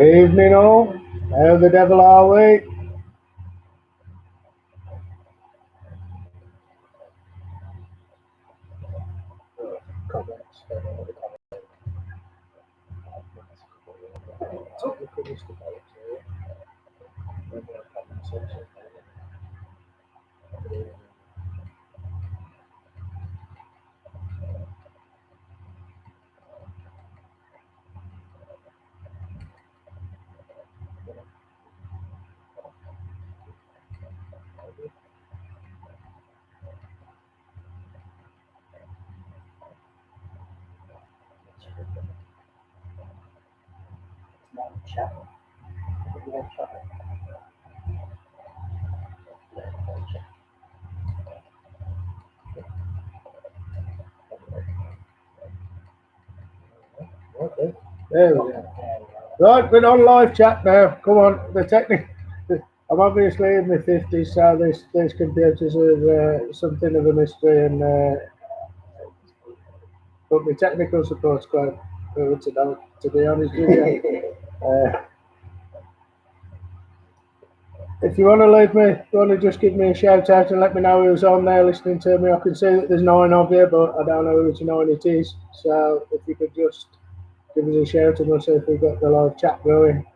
Evening all. How the devil are we? Okay. There we go. Right, we're on live chat now. Come on, the technique. I'm obviously in my 50s, so these computers are something of a mystery, and but my technical support's quite good to know, to be honest with you. If you want to leave me, if you want to just give me a shout out and let me know who's on there listening to me. I can see that there's 9 of you, but I don't know which 9 it is. So if you could just give us a shout and we'll see if we've got the live chat going.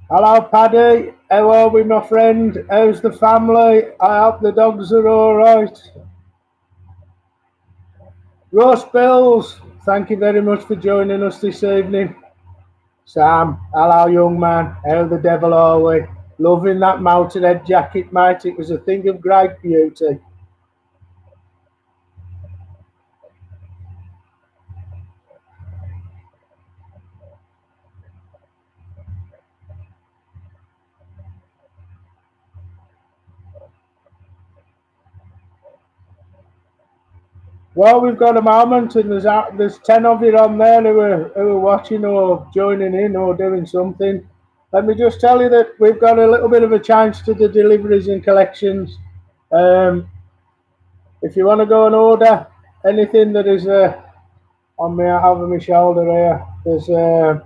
Hello, Paddy. How are we, my friend? How's the family? I hope the dogs are all right. Ross Bills, thank you very much for joining us this evening. Sam, hello, young man. How the devil are we? Loving that mountain-head jacket, mate. It was a thing of great beauty. Well, we've got a moment, and there's 10 of you on there who are watching or joining in or doing something. Let me just tell you that we've got a little bit of a change to the deliveries and collections. If you want to go and order anything that is on me over my shoulder here, there's a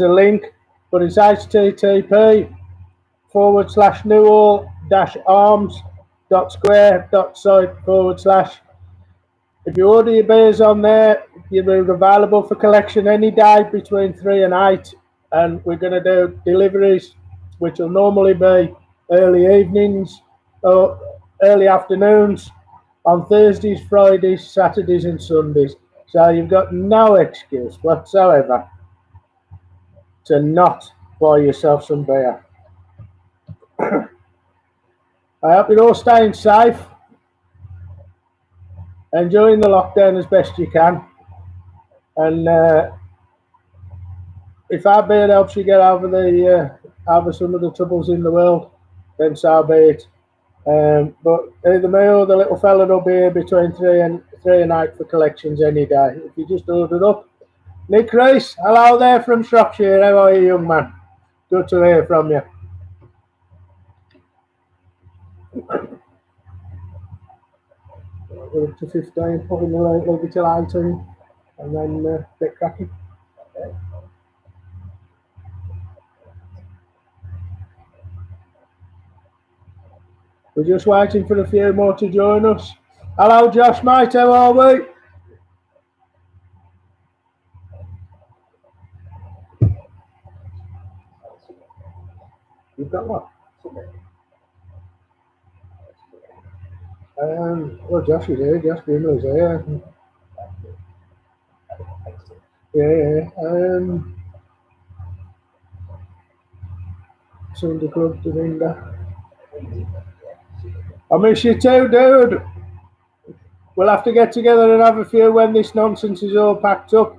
link, but it's http://newhall-arms.square.site/. If you order your beers on there, you're available for collection any day between 3 and 8, and we're going to do deliveries, which will normally be early evenings or early afternoons on Thursdays, Fridays, Saturdays, and Sundays. So you've got no excuse whatsoever to not buy yourself some beer. I hope you're all staying safe, enjoying the lockdown as best you can, and if our beer helps you get over over some of the troubles in the world, then so be it. But either me or the little fella will be here between 3 and 8 for collections any day. If you just order up. Nick Reese, hello there from Shropshire. How are you, young man? Good to hear from you. We're up to 15, probably leave it till 18, and then get cracking. Okay. We're just waiting for a few more to join us. Hello, Josh, mate. How are we? You've got what? Well, Josh is here. Josh Brimley's here. Yeah. Sunday Club, Dominga. I miss you too, dude. We'll have to get together and have a few when this nonsense is all packed up.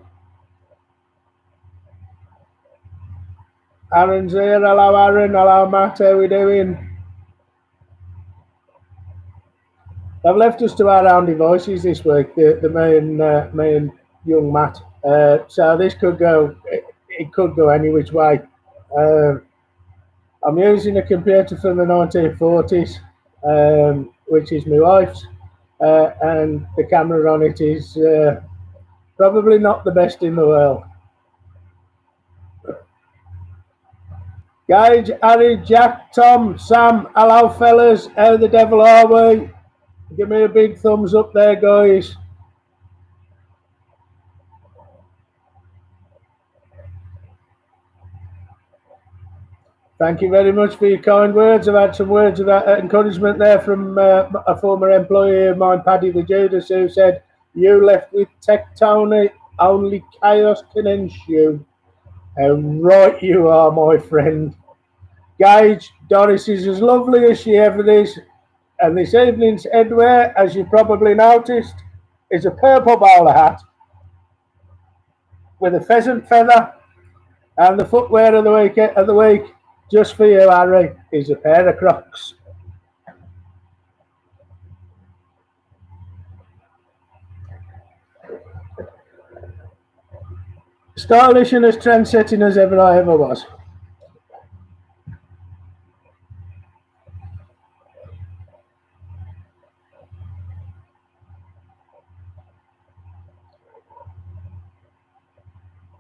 Aaron's here. Hello, Aaron. Hello, Matt. How we doing? They've left us to our own devices this week, the me and young Matt. So this could go, it could go any which way. I'm using a computer from the 1940s, which is my wife's, and the camera on it is probably not the best in the world. Gage, Harry, Jack, Tom, Sam, hello fellas, how the devil are we? Give me a big thumbs up there, guys. Thank you very much for your kind words. I've had some words of encouragement there from a former employee of mine, Paddy the Judas, who said, "You left with Tectonic, only chaos can ensue." How right you are, my friend. Gage, Doris is as lovely as she ever is, and this evening's headwear, as you probably noticed, is a purple bowler hat with a pheasant feather, and the footwear of the week, just for you, Harry, is a pair of Crocs. Stylish and as trend-setting as ever I ever was.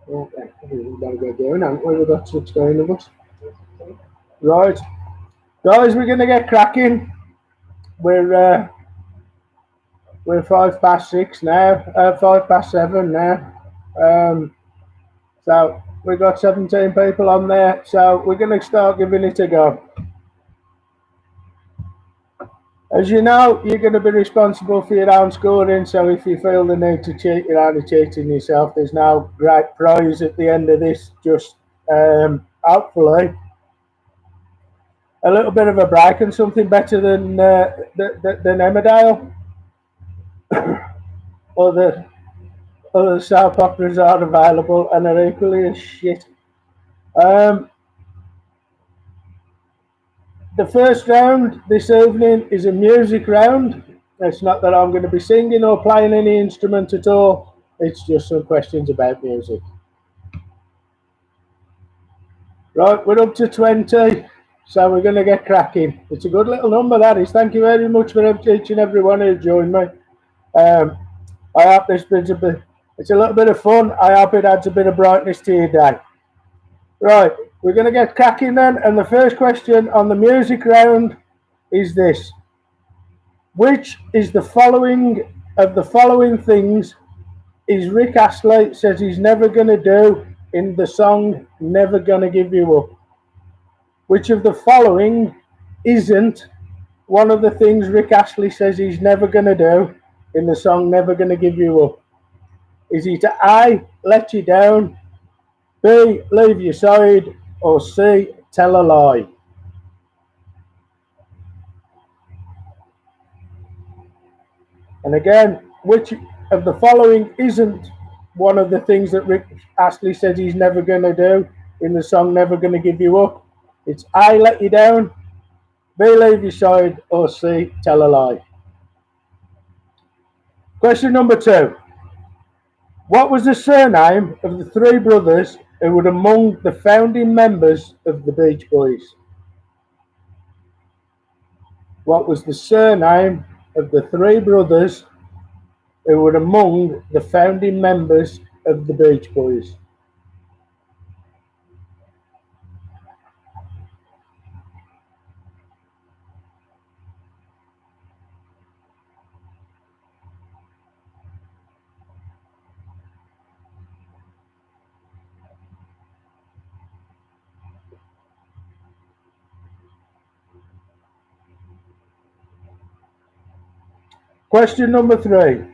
Okay, we've got to go down, haven't we? We've got 16 of us. Right, guys, we're going to get cracking. We're 6:05 now. 7:05 now. So we've got 17 people on there. So we're going to start giving it a go. As you know, you're going to be responsible for your own scoring, so if you feel the need to cheat, you're only cheating yourself. There's no great prize at the end of this, just hopefully a little bit of a break and something better than Emmerdale. Other soap operas are available and are equally as shit. The first round this evening is a music round. It's not that I'm going to be singing or playing any instrument at all. It's just some questions about music. Right, we're up to 20, so we're going to get cracking. It's a good little number, that is. Thank you very much for each and every one who joined me. I hope this brings it's a little bit of fun. I hope it adds a bit of brightness to your day. Right, we're going to get cracking then, and the first question on the music round is this. Which is the following things is Rick Astley says he's never going to do in the song Never Gonna Give You Up? Which of the following isn't one of the things Rick Astley says he's never going to do in the song Never Gonna Give You Up? Is he to A, let you down, B, leave your side, or C, tell a lie? And again, which of the following isn't one of the things that Rick Astley says he's never going to do in the song Never Gonna Give You Up? It's A, let you down, B, leave your side, or C, tell a lie. Question number 2. What was the surname of the three brothers who were among the founding members of the Beach Boys? What was the surname of the three brothers who were among the founding members of the Beach Boys? Question number 3.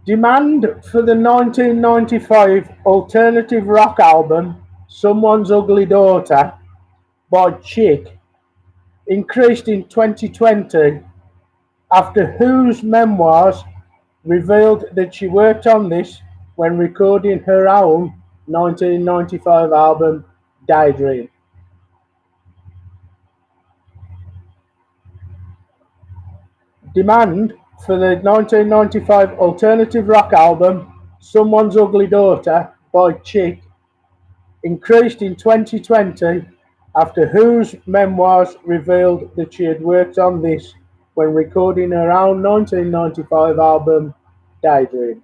Demand for the 1995 alternative rock album Someone's Ugly Daughter by Chick increased in 2020 after whose memoirs revealed that she worked on this when recording her own 1995 album Daydream. Demand for the 1995 alternative rock album Someone's Ugly Daughter by Chick increased in 2020 after whose memoirs revealed that she had worked on this when recording her own 1995 album Daydream.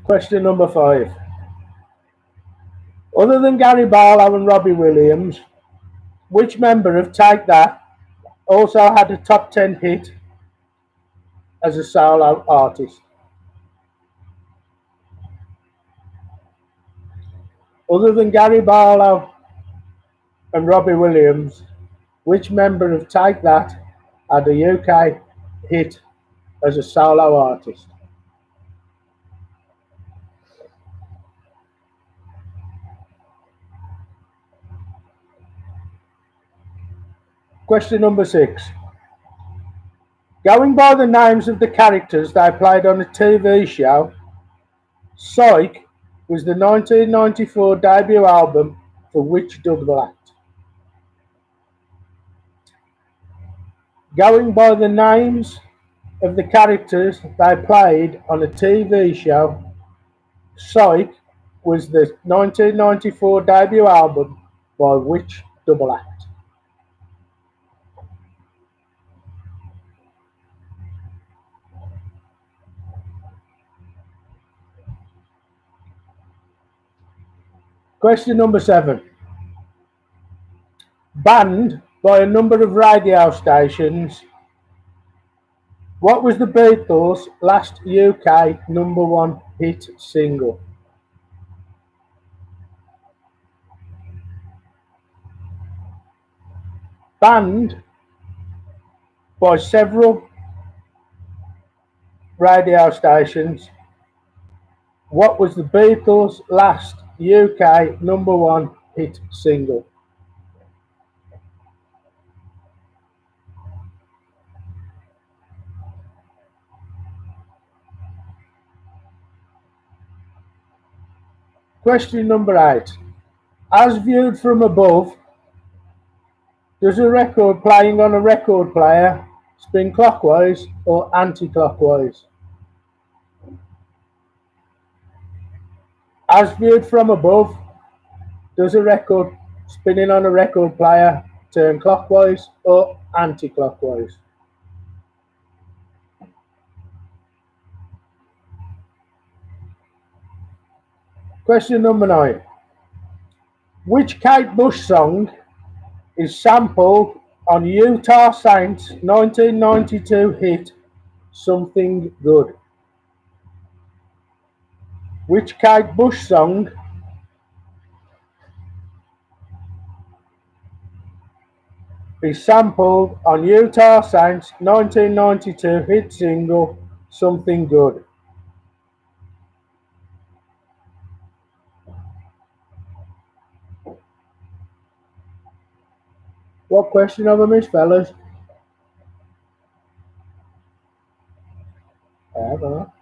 Question number 5. Other than Gary Barlow and Robbie Williams, which member of Take That also had a top 10 hit as a solo artist? Other than Gary Barlow and Robbie Williams, which member of Take That had a UK hit as a solo artist? Question number 6. Going by the names of the characters they played on a TV show, Psych was the 1994 debut album for which double act? Going by the names of the characters they played on a TV show, Psych was the 1994 debut album by which double act? Question number 7. Banned by a number of radio stations, what was the Beatles' last UK #1 hit single? Banned by several radio stations, what was the Beatles' last UK #1 hit single? Question number 8. As viewed from above, does a record playing on a record player spin clockwise or anti-clockwise? As viewed from above, does a record spinning on a record player turn clockwise or anti-clockwise? Question number 9. Which Kate Bush song is sampled on Utah Saints' 1992 hit Something Good? Which Kate Bush song is sampled on Utah Saints' 1992 hit single Something Good? What question have I missed, fellas? I don't know.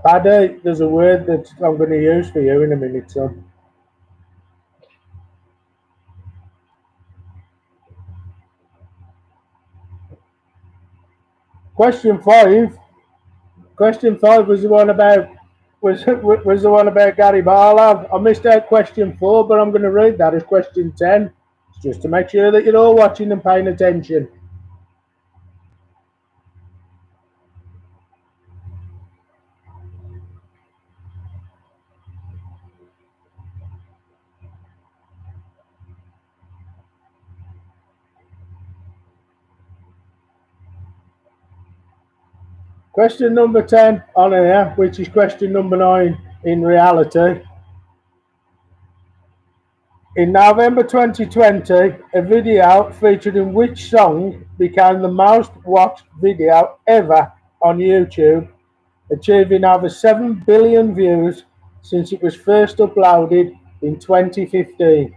Paddy, there's a word that I'm going to use for you in a minute, son. Question 5. Question 5 was the one about was the one about Gary Barlow. I missed out question 4, but I'm going to read that as question 10, just to make sure that you're all watching and paying attention. Question number 10 on here, which is question number 9 in reality. In November 2020, a video featuring which song became the most watched video ever on YouTube, achieving over 7 billion views since it was first uploaded in 2015.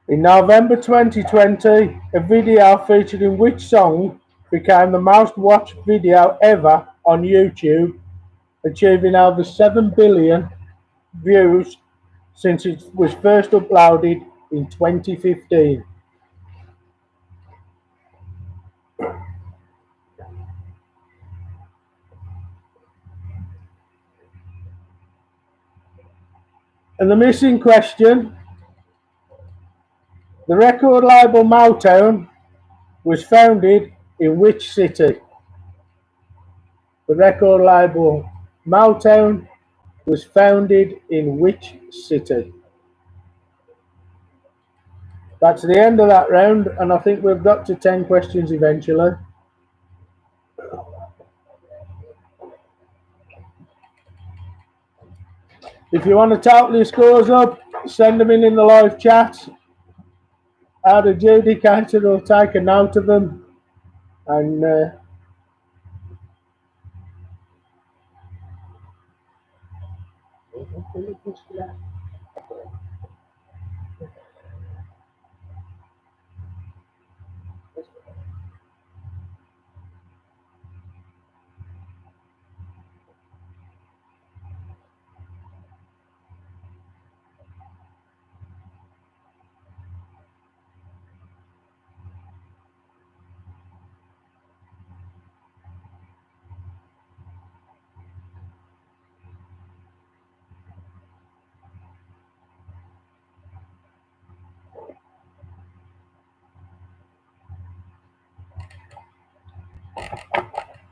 In November 2020, a video featuring which song became the most watched video ever on YouTube, achieving over 7 billion views since it was first uploaded in 2015. And the missing question The record label Motown was founded in which city? The record label Motown was founded in which city? That's the end of that round, and I think we've got to 10 questions eventually. If you want to tally your scores up, send them in the live chat. Our adjudicator will take a note of them, and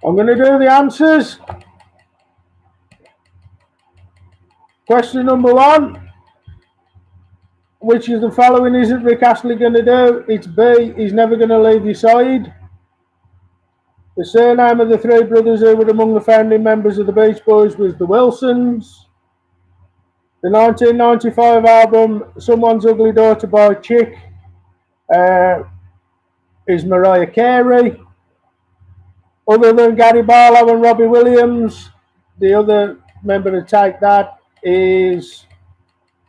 I'm going to do the answers. Question number 1. Which of the following isn't Rick Astley going to do? It's B. He's never going to leave your side. The surname of the three brothers who were among the founding members of the Beach Boys was the Wilsons. The 1995 album Someone's Ugly Daughter by Chick is Mariah Carey. Other than Gary Barlow and Robbie Williams, the other member to take that is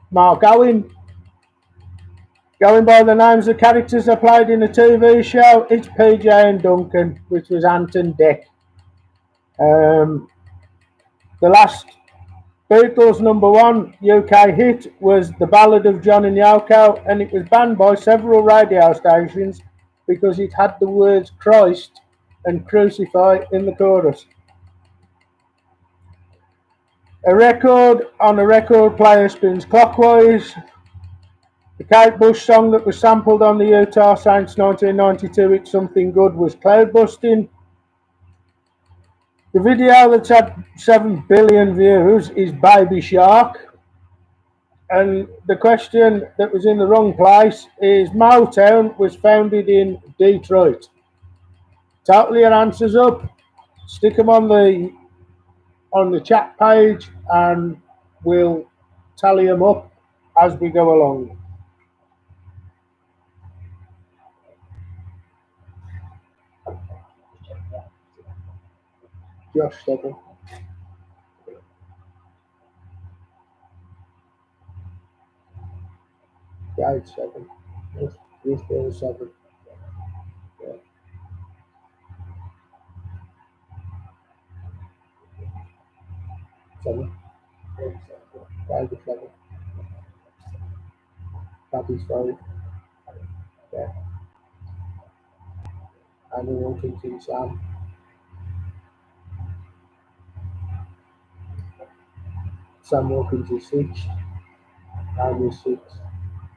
Mark Owen. Going by the names of characters that played in the TV show, it's PJ and Duncan, which was Ant and Dec. The last Beatles #1 UK hit was The Ballad of John and Yoko, and it was banned by several radio stations because it had the words Christ and crucify in the chorus. A record on a record player spins clockwise. The Kate Bush song that was sampled on the Utah Saints 1992 It's Something Good was Cloud Busting. The video that's had 7 billion views is Baby Shark. And the question that was in the wrong place is Motown was founded in Detroit. Total your answers up, stick them on the chat page, and we'll tally them up as we go along. Josh 7. Guide 7. This 7. Yeah. 7. Guide 7. That is 5. Yeah. And then Wilkinson Sam. Sam Wilkins is 6. Aaron is 6.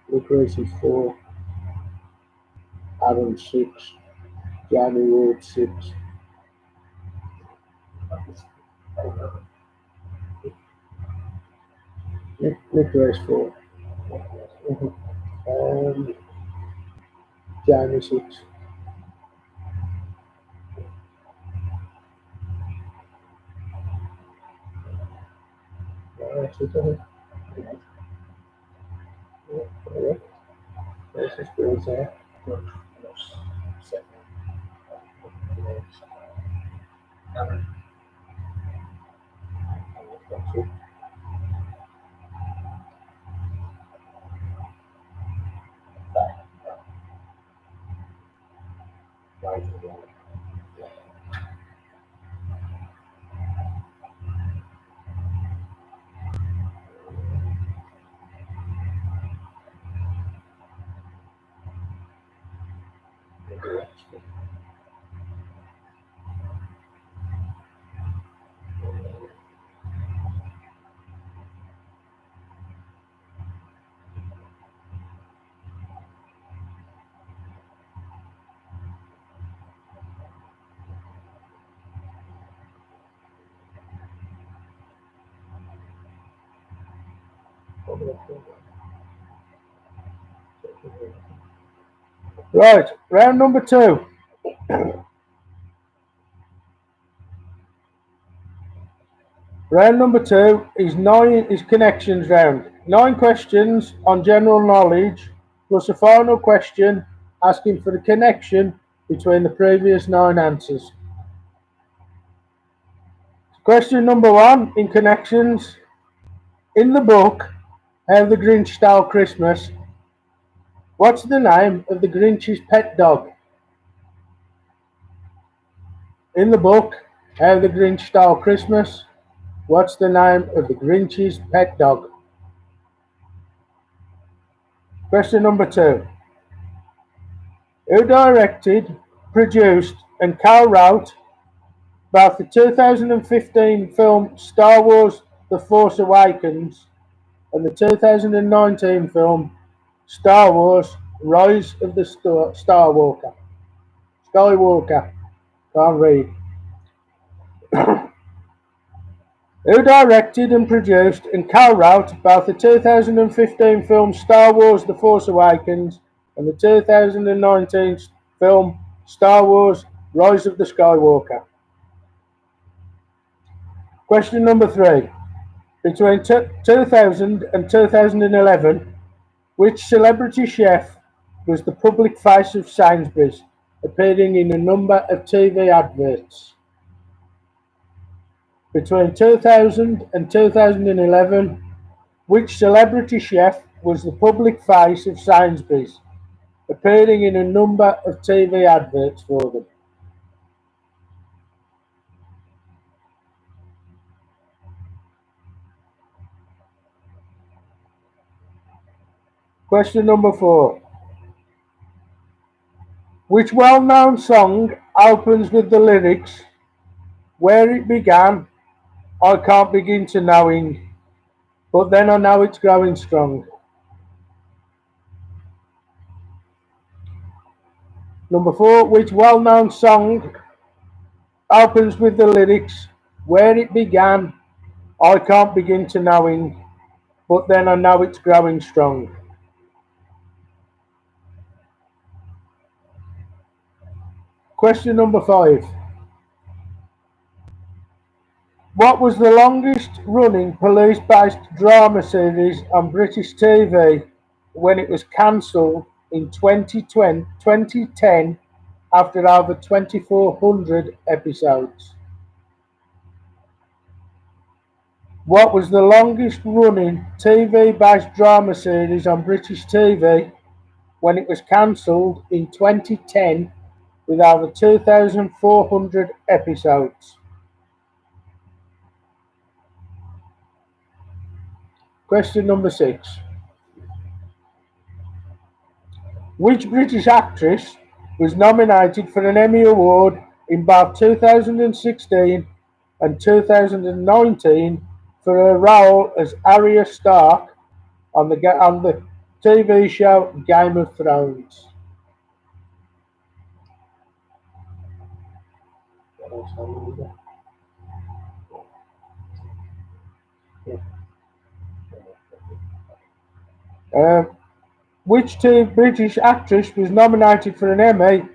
Luke Race is 4. Aaron 6. Johnny Wood 6. Nick Race 4. Johnny 6. That's it. There's his bills there. Right, round number 2. Round number 2 is connections round. 9 questions on general knowledge, plus a final question asking for the connection between the previous 9 answers. Question number 1 in connections. In the book, How the Grinch Stole Christmas, what's the name of the Grinch's pet dog? In the book, How the Grinch Stole Christmas, what's the name of the Grinch's pet dog? Question number 2. Who directed, produced, and co-wrote both the 2015 film Star Wars The Force Awakens and the 2019 film Star Wars Rise of the Skywalker? Can't read. Who directed and produced and co-wrote both the 2015 film Star Wars The Force Awakens and the 2019 film Star Wars Rise of the Skywalker? Question number 3. Between 2000 and 2011, which celebrity chef was the public face of Sainsbury's, appearing in a number of TV adverts? Between 2000 and 2011, which celebrity chef was the public face of Sainsbury's, appearing in a number of TV adverts for them? Question number 4. Which well-known song opens with the lyrics, "Where it began, I can't begin to knowing, but then I know it's growing strong"? Number 4. Which well-known song opens with the lyrics, "Where it began, I can't begin to knowing, but then I know it's growing strong"? Question number 5. What was the longest running police-based drama series on British TV when it was cancelled in 2010 after over 2,400 episodes? What was the longest running TV-based drama series on British TV when it was cancelled in 2010 with over 2,400 episodes? Question number 6. Which British actress was nominated for an Emmy Award in both 2016 and 2019 for her role as Arya Stark on the TV show Game of Thrones? Which British actress was nominated for an Emmy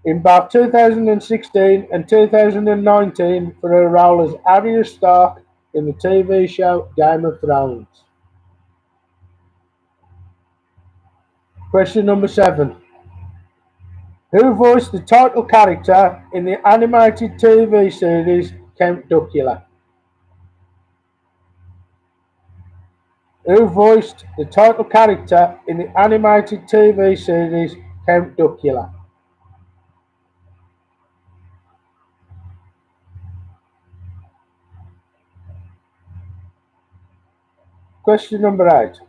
in both 2016 and 2019 for her role as Arya Stark in the TV show Game of Thrones? Question number 7. Who voiced the title character in the animated TV series Count Duckula? Who voiced the title character in the animated TV series Count Duckula? Question number 8.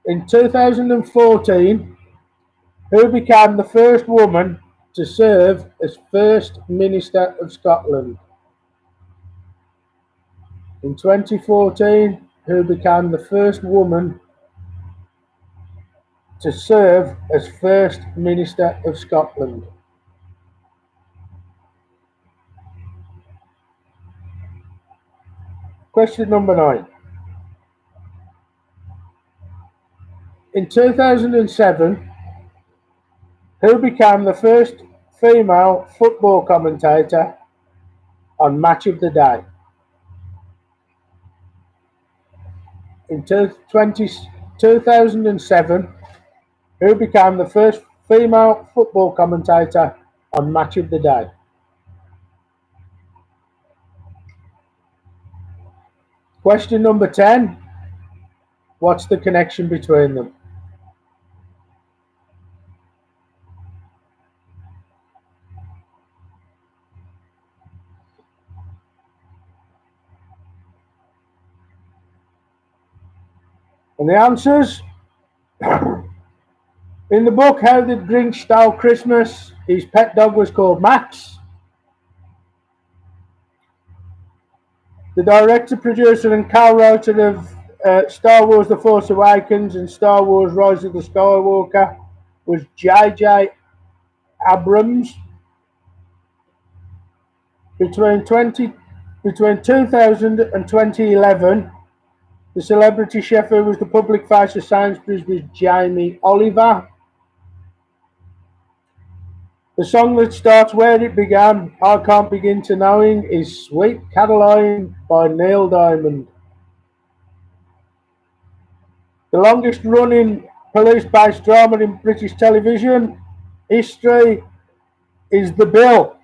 In 2014, who became the first woman to serve as First Minister of Scotland? In 2014, who became the first woman to serve as First Minister of Scotland? Question number 9. In 2007, who became the first female football commentator on Match of the Day? In 2007, who became the first female football commentator on Match of the Day? Question number 10. What's the connection between them? And the answers? In the book How the Grinch Stole Christmas, his pet dog was called Max. The director, producer, and co-writer of Star Wars The Force Awakens and Star Wars Rise of the Skywalker was J.J. Abrams. Between 2000 and 2011, the celebrity chef who was the public face of Sainsbury's was Jamie Oliver. The song that starts Where It Began, I Can't Begin to Knowing, is Sweet Caroline by Neil Diamond. The longest running police-based drama in British television history is The Bill.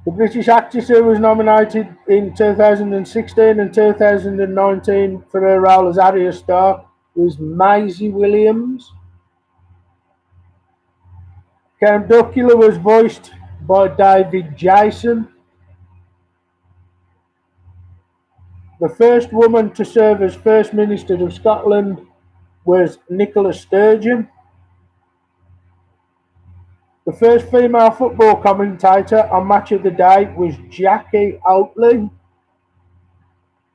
The British actress who was nominated in 2016 and 2019 for her role as Arya Stark was Maisie Williams. Count Duckula was voiced by David Jason. The first woman to serve as First Minister of Scotland was Nicola Sturgeon. The first female football commentator on Match of the Day was Jackie Oatley.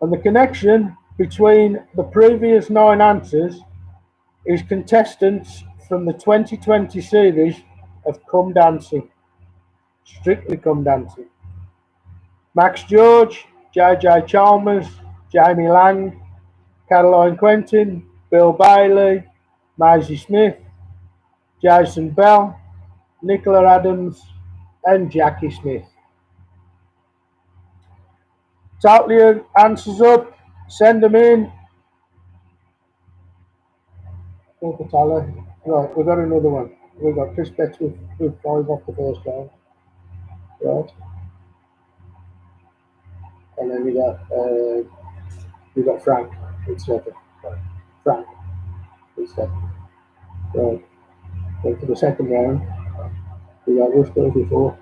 And the connection between the previous 9 answers is contestants from the 2020 series of Come Dancing, Strictly Come Dancing. Max George, JJ Chalmers, Jamie Lang, Caroline Quentin, Bill Bailey, Maisie Smith, Jason Bell, Nicola Adams, and Jackie Smith. Total your answers up, send them in. Right, we've got another one. We've got Chris Betts with 5 off the first round. Right. And then we got Frank with 7. Right. Frank with 7. Right. Then for the second round, we got Russ Bills with 4.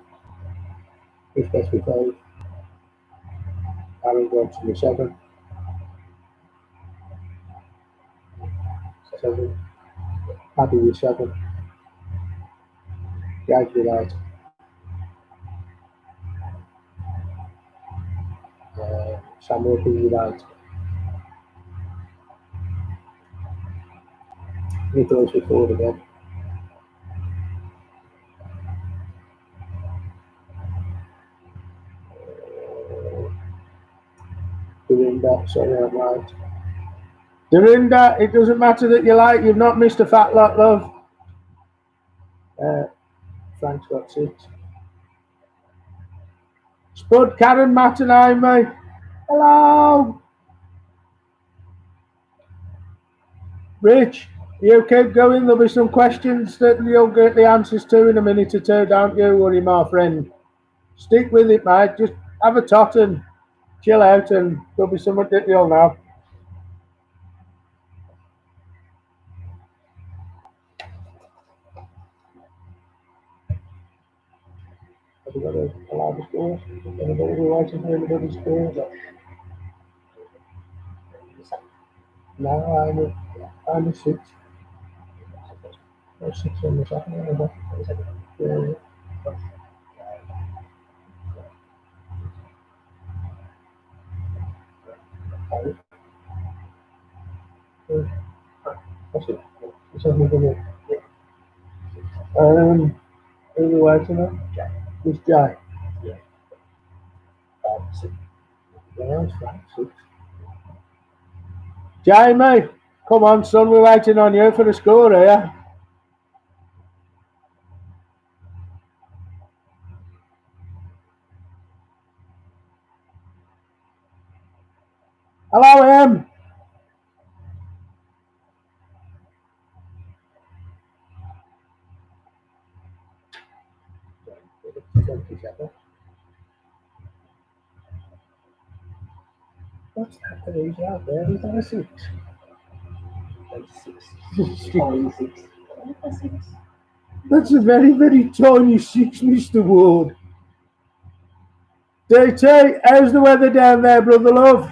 Chris Betts with 5. Aaron Johnson with 7. 7. Paddy with 7. Gage with 8. Sam Wilkins with 8. Nicholas with 4 again. Dorinda, sorry I'm right. Dorinda, it doesn't matter that you're late, you've not missed a fat lot, love. Frank's got 6. Spud, Karen, Matt and Amy. Hello. Rich, you keep going, there'll be some questions that you'll get the answers to in a minute or two, don't you worry, my friend. Stick with it, mate, just have a tot and chill out and there'll be something that you'll know. Have you got to allow the scores? Anybody who watches anybody's scores? No, I'm a 6. Or 6 on the second one. Yeah. That's it. It's only going who are we watching on? Who's Jay? Yeah. 5, 6. Yeah, that's right, 6. Jamie, come on, son, we're waiting on you for the score here. Hello, Em. What's that for these out there? Is that a 6? 6. That's a very, very tiny 6, Mr. Ward. DT, how's the weather down there, brother love?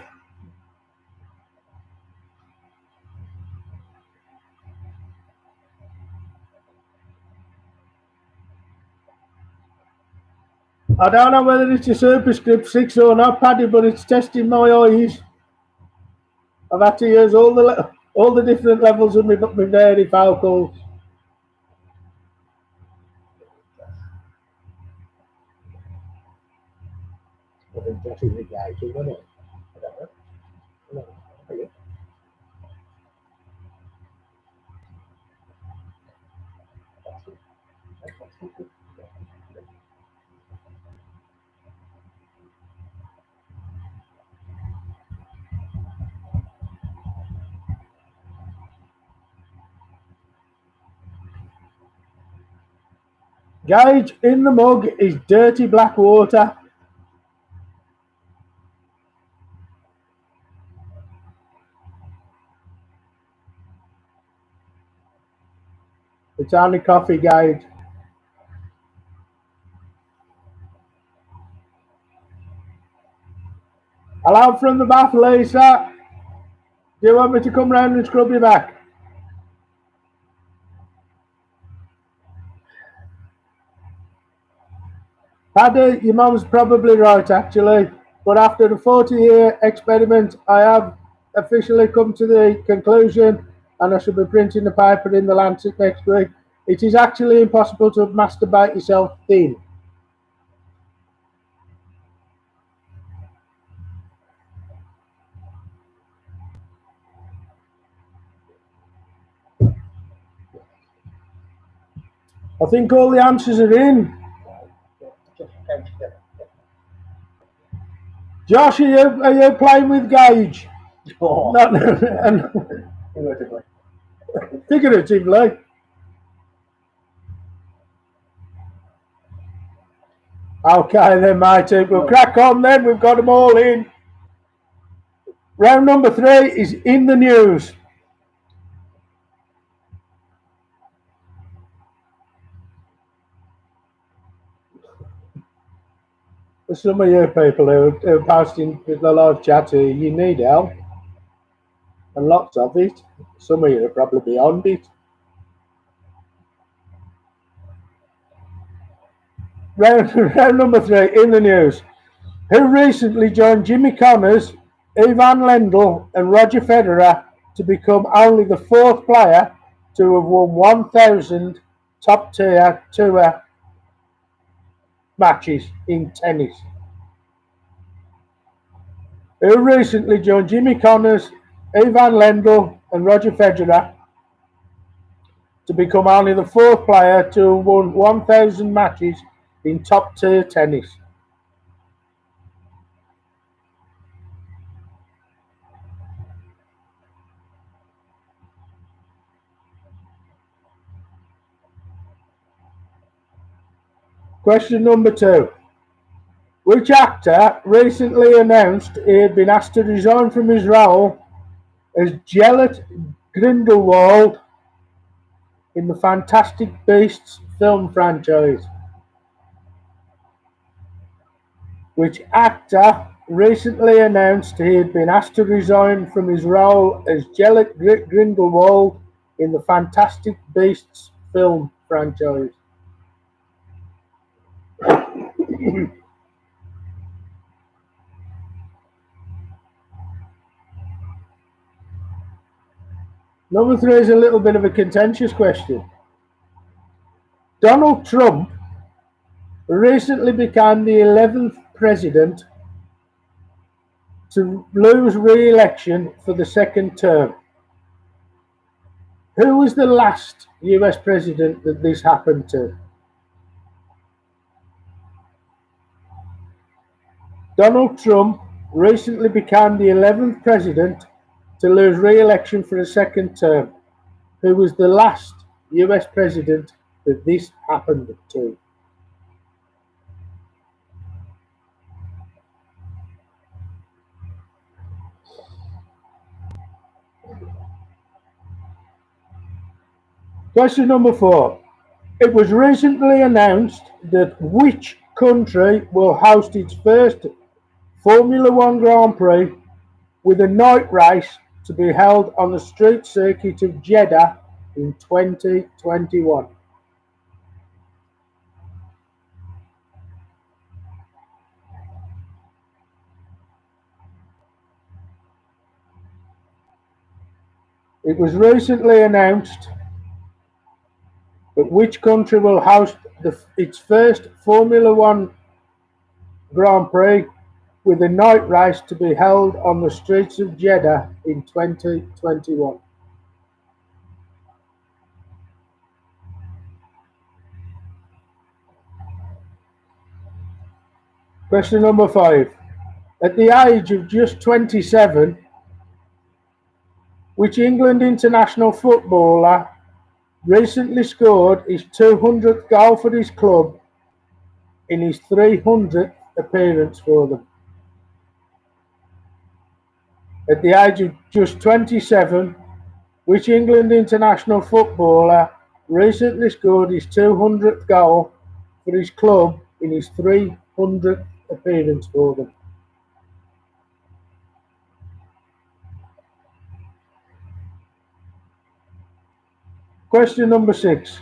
I don't know whether it's a superscript 6 or not, Paddy, but it's testing my eyes. I've had to use all the different levels of my varifocals. I think that is engaging, isn't it? I don't know. No. Gage, in the mug is dirty black water. It's only coffee, Gage. Hello from the bath, Lisa. Do you want me to come round and scrub your back? Paddy, your mum's probably right, actually. But after a 40-year experiment, I have officially come to the conclusion, and I should be printing the paper in the Lancet next week. It is actually impossible to masturbate yourself thin. I think all the answers are in. Josh, are you playing with Gage? Oh. Figuratively. Okay then, matey. We'll crack on then. We've got them all in. Round number 3 is in the news. For some of you people who are posting with the live chat here, you need help. And lots of it. Some of you are probably beyond it. Round number 3 in the news. Who recently joined Jimmy Connors, Ivan Lendl and Roger Federer to become only the 4th player to have won 1,000 top-tier tour matches in tennis. Who recently joined Jimmy Connors, Ivan Lendl and Roger Federer to become only the 4th player to have won 1,000 matches in top-tier tennis. Question number 2. Which actor recently announced he had been asked to resign from his role as Gellert Grindelwald in the Fantastic Beasts film franchise? Which actor recently announced he had been asked to resign from his role as Gellert Grindelwald in the Fantastic Beasts film franchise? Number 3 is a little bit of a contentious question. Donald Trump recently became the 11th president to lose re-election for the second term. Who was the last US president that this happened to? Donald Trump recently became the 11th president to lose re-election for a second term. Who was the last US president that this happened to? Question number 4. It was recently announced that which country will host its first Formula One Grand Prix with a night race to be held on the street circuit of Jeddah in 2021. It was recently announced that which country will host its first Formula One Grand Prix with a night race to be held on the streets of Jeddah in 2021. Question number 5. At the age of just 27, which England international footballer recently scored his 200th goal for his club in his 300th appearance for them? At the age of just 27, which England international footballer recently scored his 200th goal for his club in his 300th appearance for them? Question number 6.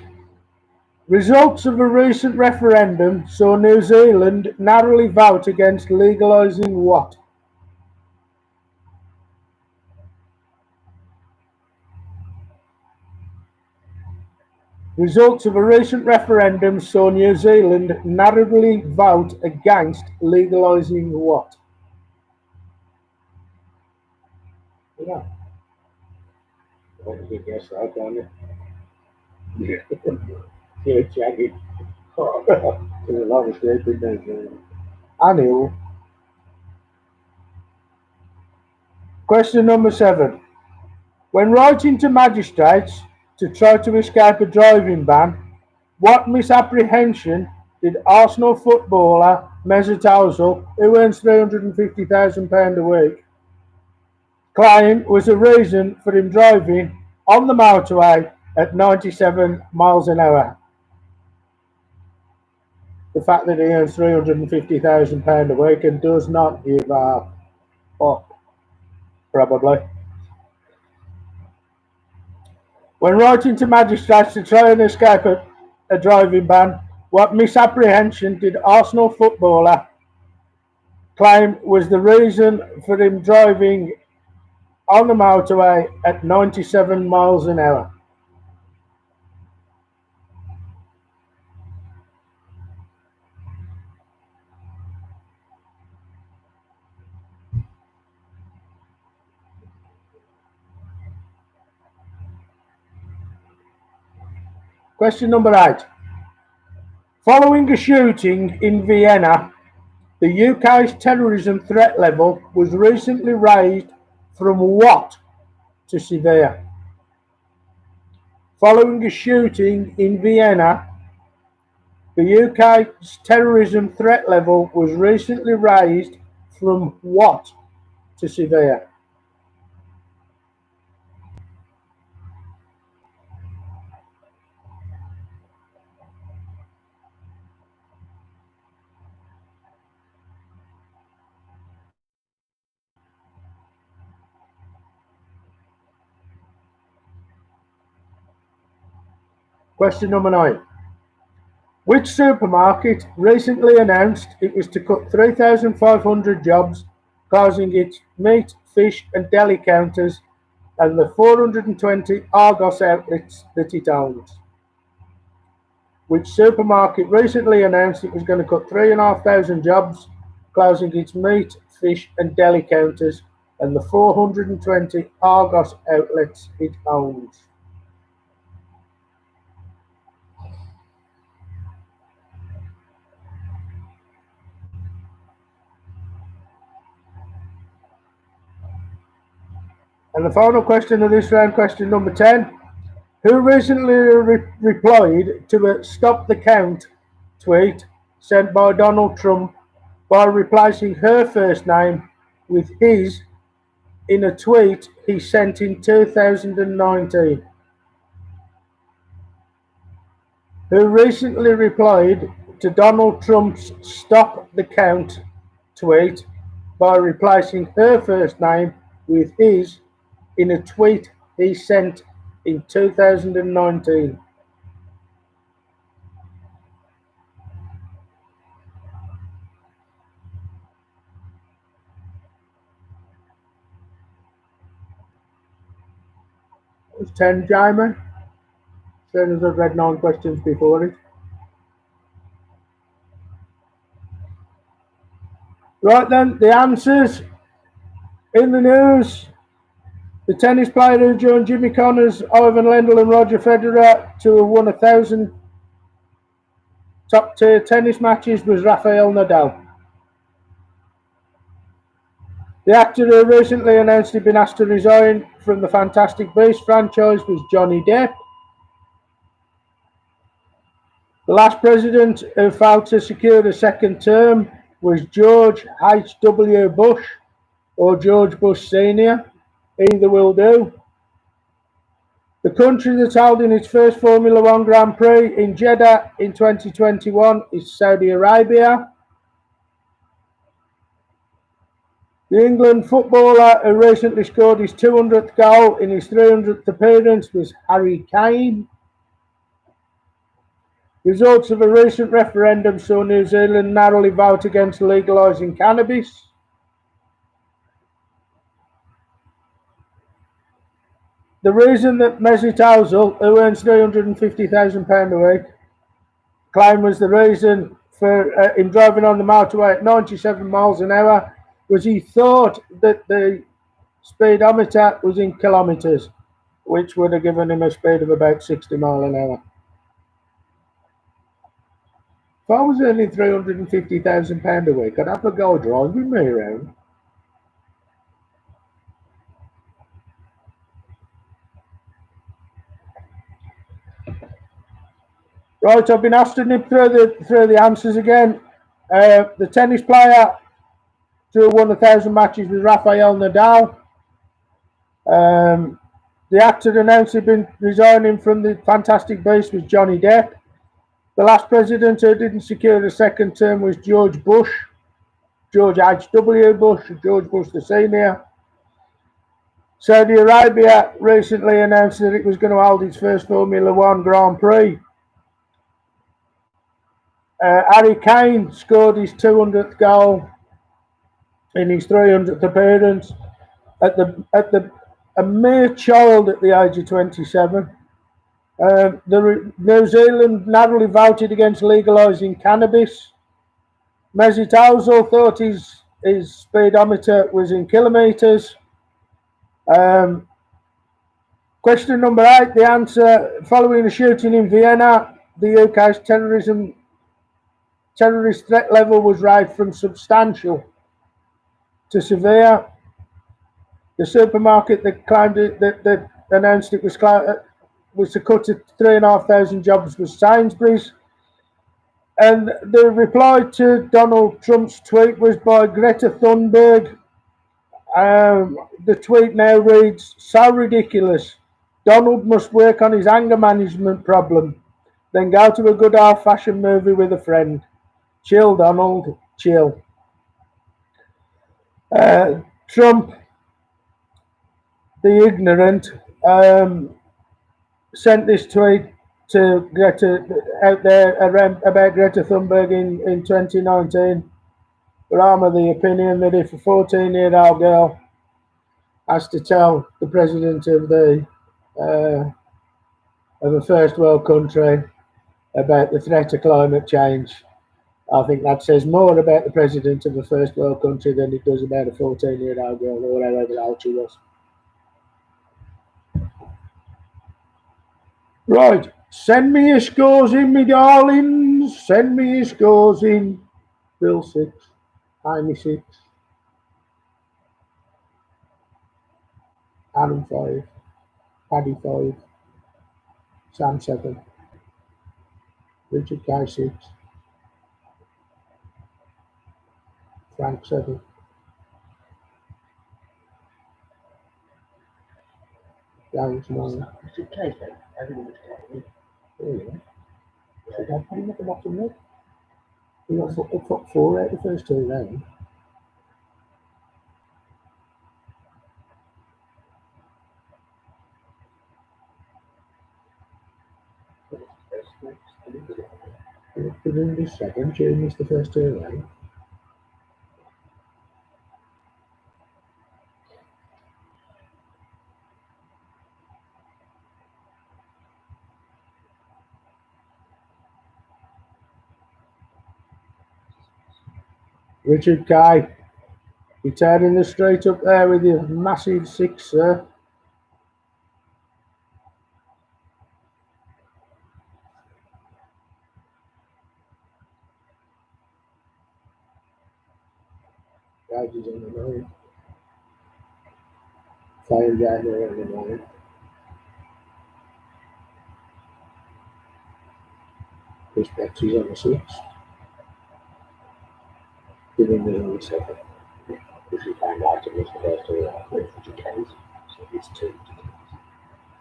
Results of a recent referendum saw New Zealand narrowly vote against legalising what? Results of a recent referendum saw New Zealand narrowly vote against legalising what? Yeah. What did you guess that, don't you? Yeah. Yeah, jagged. There's a lot of shape in there. I knew. Question number 7. When writing to magistrates to try to escape a driving ban, what misapprehension did Arsenal footballer Mesut Ozil, who earns £350,000 a week, claim was the reason for him driving on the motorway at 97 miles an hour? The fact that he earns £350,000 a week and does not give a fuck, probably. When writing to magistrates to try and escape a driving ban, what misapprehension did Arsenal footballer claim was the reason for him driving on the motorway at 97 miles an hour? Question number 8. Following a shooting in Vienna, the UK's terrorism threat level was recently raised from what to severe? Following a shooting in Vienna, the UK's terrorism threat level was recently raised from what to severe? Question number 9. Which supermarket recently announced it was to cut 3,500 jobs, closing its meat, fish and deli counters and the 420 Argos outlets that it owns? Which supermarket recently announced it was going to cut 3,500 jobs, closing its meat, fish and deli counters and the 420 Argos outlets it owns. And the final question of this round, question number 10. Who recently replied to a "Stop the Count" tweet sent by Donald Trump by replacing her first name with his in a tweet he sent in 2019? Who recently replied to Donald Trump's "Stop the Count" tweet by replacing her first name with his in a tweet he sent in 2019? It was 10, Jamie. Same as I've read 9 questions before it. Right then, the answers in the news. The tennis player who joined Jimmy Connors, Ivan Lendl and Roger Federer to have won 1,000 top-tier tennis matches was Rafael Nadal. The actor who recently announced he'd been asked to resign from the Fantastic Beasts franchise was Johnny Depp. The last president who failed to secure a second term was George H.W. Bush or George Bush Sr. Either will do. The country that's holding its first Formula One Grand Prix in Jeddah in 2021 is Saudi Arabia. The England footballer who recently scored his 200th goal in his 300th appearance was Harry Kane. Results of a recent referendum saw New Zealand narrowly vote against legalising cannabis. The reason that Mesut Ozil, who earns £350,000 a week, claimed was the reason for him driving on the motorway at 97 miles an hour was he thought that the speedometer was in kilometres, which would have given him a speed of about 60 miles an hour. If I was earning £350,000 a week, I'd have a guy driving me around. Right, I've been asked to nip through the answers again. The tennis player who won 1,000 matches was Rafael Nadal. The actor announced he'd been resigning from the Fantastic Beasts was Johnny Depp. The last president who didn't secure a second term was George Bush, George H.W. Bush, George Bush the Senior. Saudi Arabia recently announced that it was going to hold its first Formula One Grand Prix. Harry Kane scored his 200th goal in his 300th appearance at a mere child at the age of 27. New Zealand narrowly voted against legalising cannabis. Mesut Ozil thought his speedometer was in kilometres. Question number 8, the answer: following a shooting in Vienna, the UK's terrorist threat level was raised from substantial to severe. The supermarket that claimed it, that announced it was to cut 3,500 jobs was Sainsbury's. And the reply to Donald Trump's tweet was by Greta Thunberg. The tweet now reads, "So ridiculous. Donald must work on his anger management problem. Then go to a good old-fashioned movie with a friend. Chill, Donald, chill." Trump, the ignorant, sent this tweet to Greta out there about Greta Thunberg in 2019. But I'm of the opinion that if a 14-year-old girl has to tell the president of a first world country about the threat of climate change, I think that says more about the president of a first world country than it does about a 14-year-old girl or whatever old she was. Right, send me your scores in, me darlings. Send me your scores in. Bill 6, Amy 6, Adam 5, Paddy 5, Sam 7, Richard Guy 6, Frank 7, James 9. Richard K, everyone was K. There you go. So don't put him at the bottom there. He got top 4 out the first 2 rounds. Put in this second, June missed the first 2 rounds. Richard Guy, you're turning the straight up there with your massive 6, sir. Guys is on the 9. Fire guy there on the 9. Chris Betsy's on the 6. Giving me on the 7. Because he found out to miss the first 2 rounds. Richard K's. So it's 2.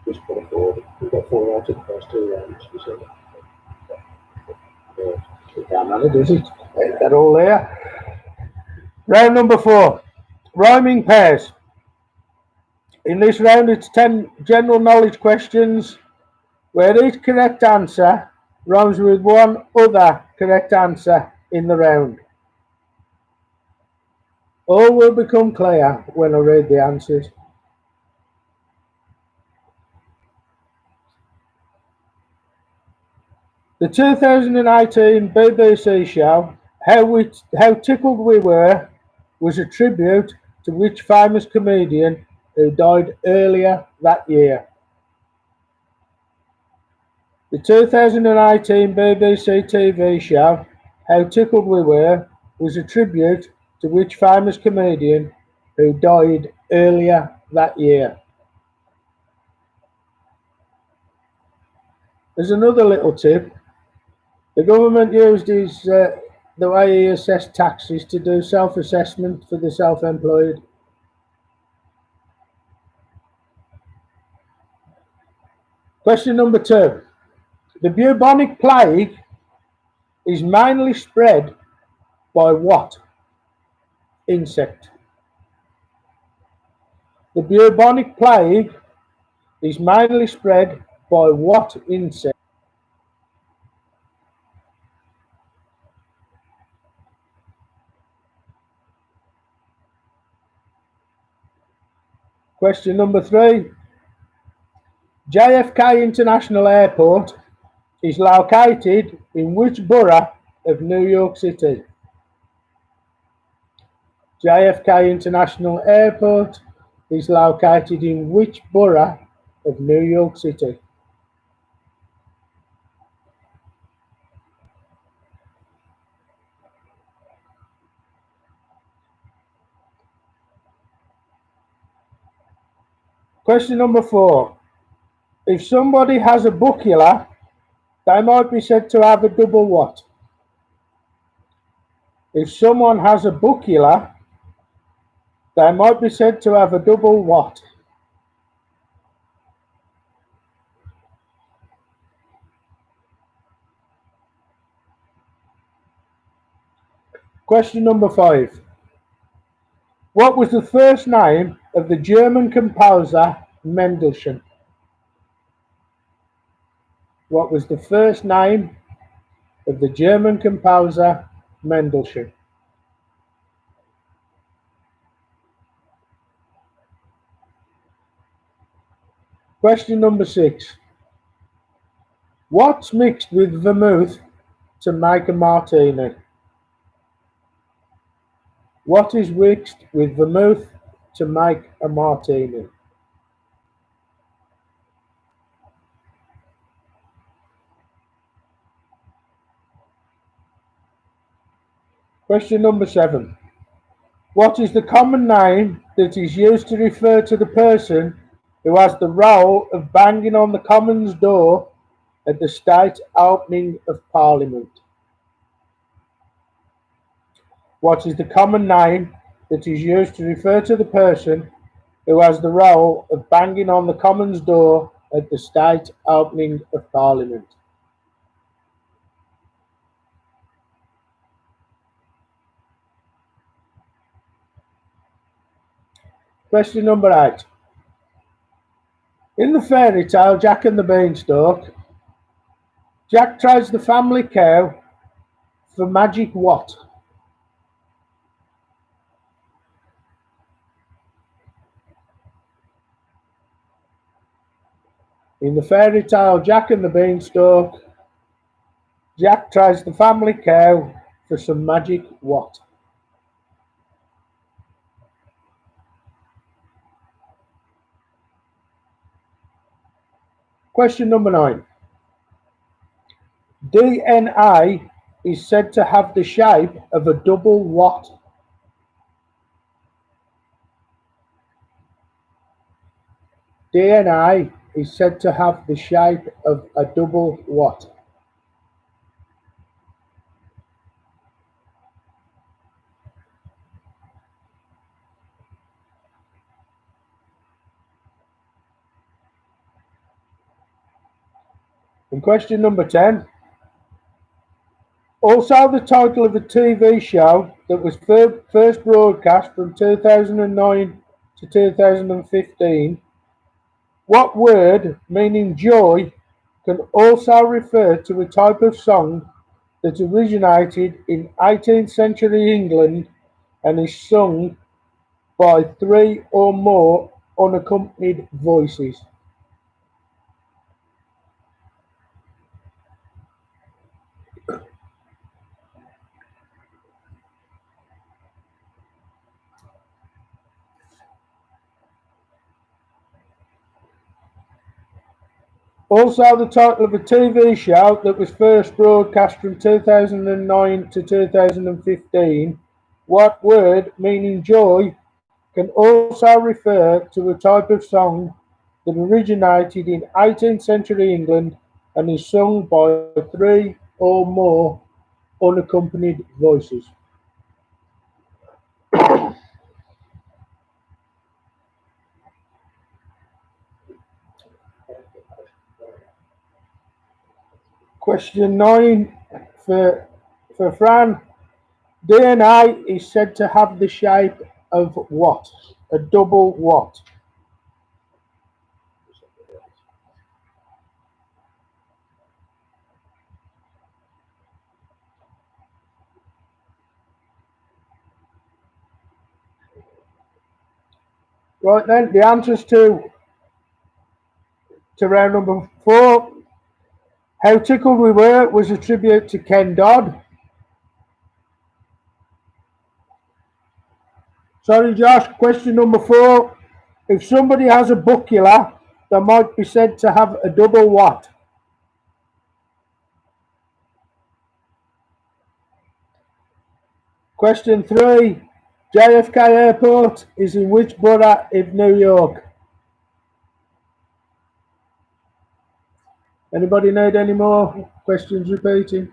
Just put a 4. We got 4 out of the first 2 rounds. We said, it can't matter, does it? They're all there. Round number 4. Rhyming pairs. In this round, it's 10 general knowledge questions where each correct answer rhymes with one other correct answer in the round. All will become clear when I read the answers. The 2018 BBC show, How Tickled We Were, was a tribute to which famous comedian who died earlier that year? The 2018 BBC TV show, How Tickled We Were, was a tribute to which famous comedian who died earlier that year? There's another little tip. The government used the way he assessed taxes to do self-assessment for the self-employed. Question number 2. The bubonic plague is mainly spread by what insect? The bubonic plague is mainly spread by what insect? Question number 3. JFK International Airport is located in which borough of New York City? JFK International Airport is located in which borough of New York City? Question number 4. If somebody has a bucula, they might be said to have a double what? If someone has a bucula, they might be said to have a double what? Question number 5. What was the first name of the German composer Mendelssohn? What was the first name of the German composer Mendelssohn? Question number 6. What's mixed with vermouth to make a martini? What is mixed with vermouth to make a martini? Question number 7. What is the common name that is used to refer to the person who has the role of banging on the Commons door at the state opening of Parliament? What is the common name that is used to refer to the person who has the role of banging on the Commons door at the state opening of Parliament? Question number 8. In the fairy tale Jack and the Beanstalk, Jack trades the family cow for magic what? In the fairy tale Jack and the Beanstalk, Jack trades the family cow for some magic what? Question number 9. DNA is said to have the shape of a double what? DNA is said to have the shape of a double what? And question number 10. Also the title of a TV show that was first broadcast from 2009 to 2015. What word meaning joy can also refer to a type of song that originated in 18th century England and is sung by 3 or more unaccompanied voices? Also the title of a TV show that was first broadcast from 2009 to 2015. What word meaning joy can also refer to a type of song that originated in 18th century England and is sung by 3 or more unaccompanied voices? Question 9 for Fran. DNA is said to have the shape of what? A double what? Right then, the answers to round number 4. How tickled we were was a tribute to Ken Dodd. Sorry, Josh. Question number 4. If somebody has a buckula, they might be said to have a double what? Question 3. JFK Airport is in which borough of New York? Anybody need any more questions repeating?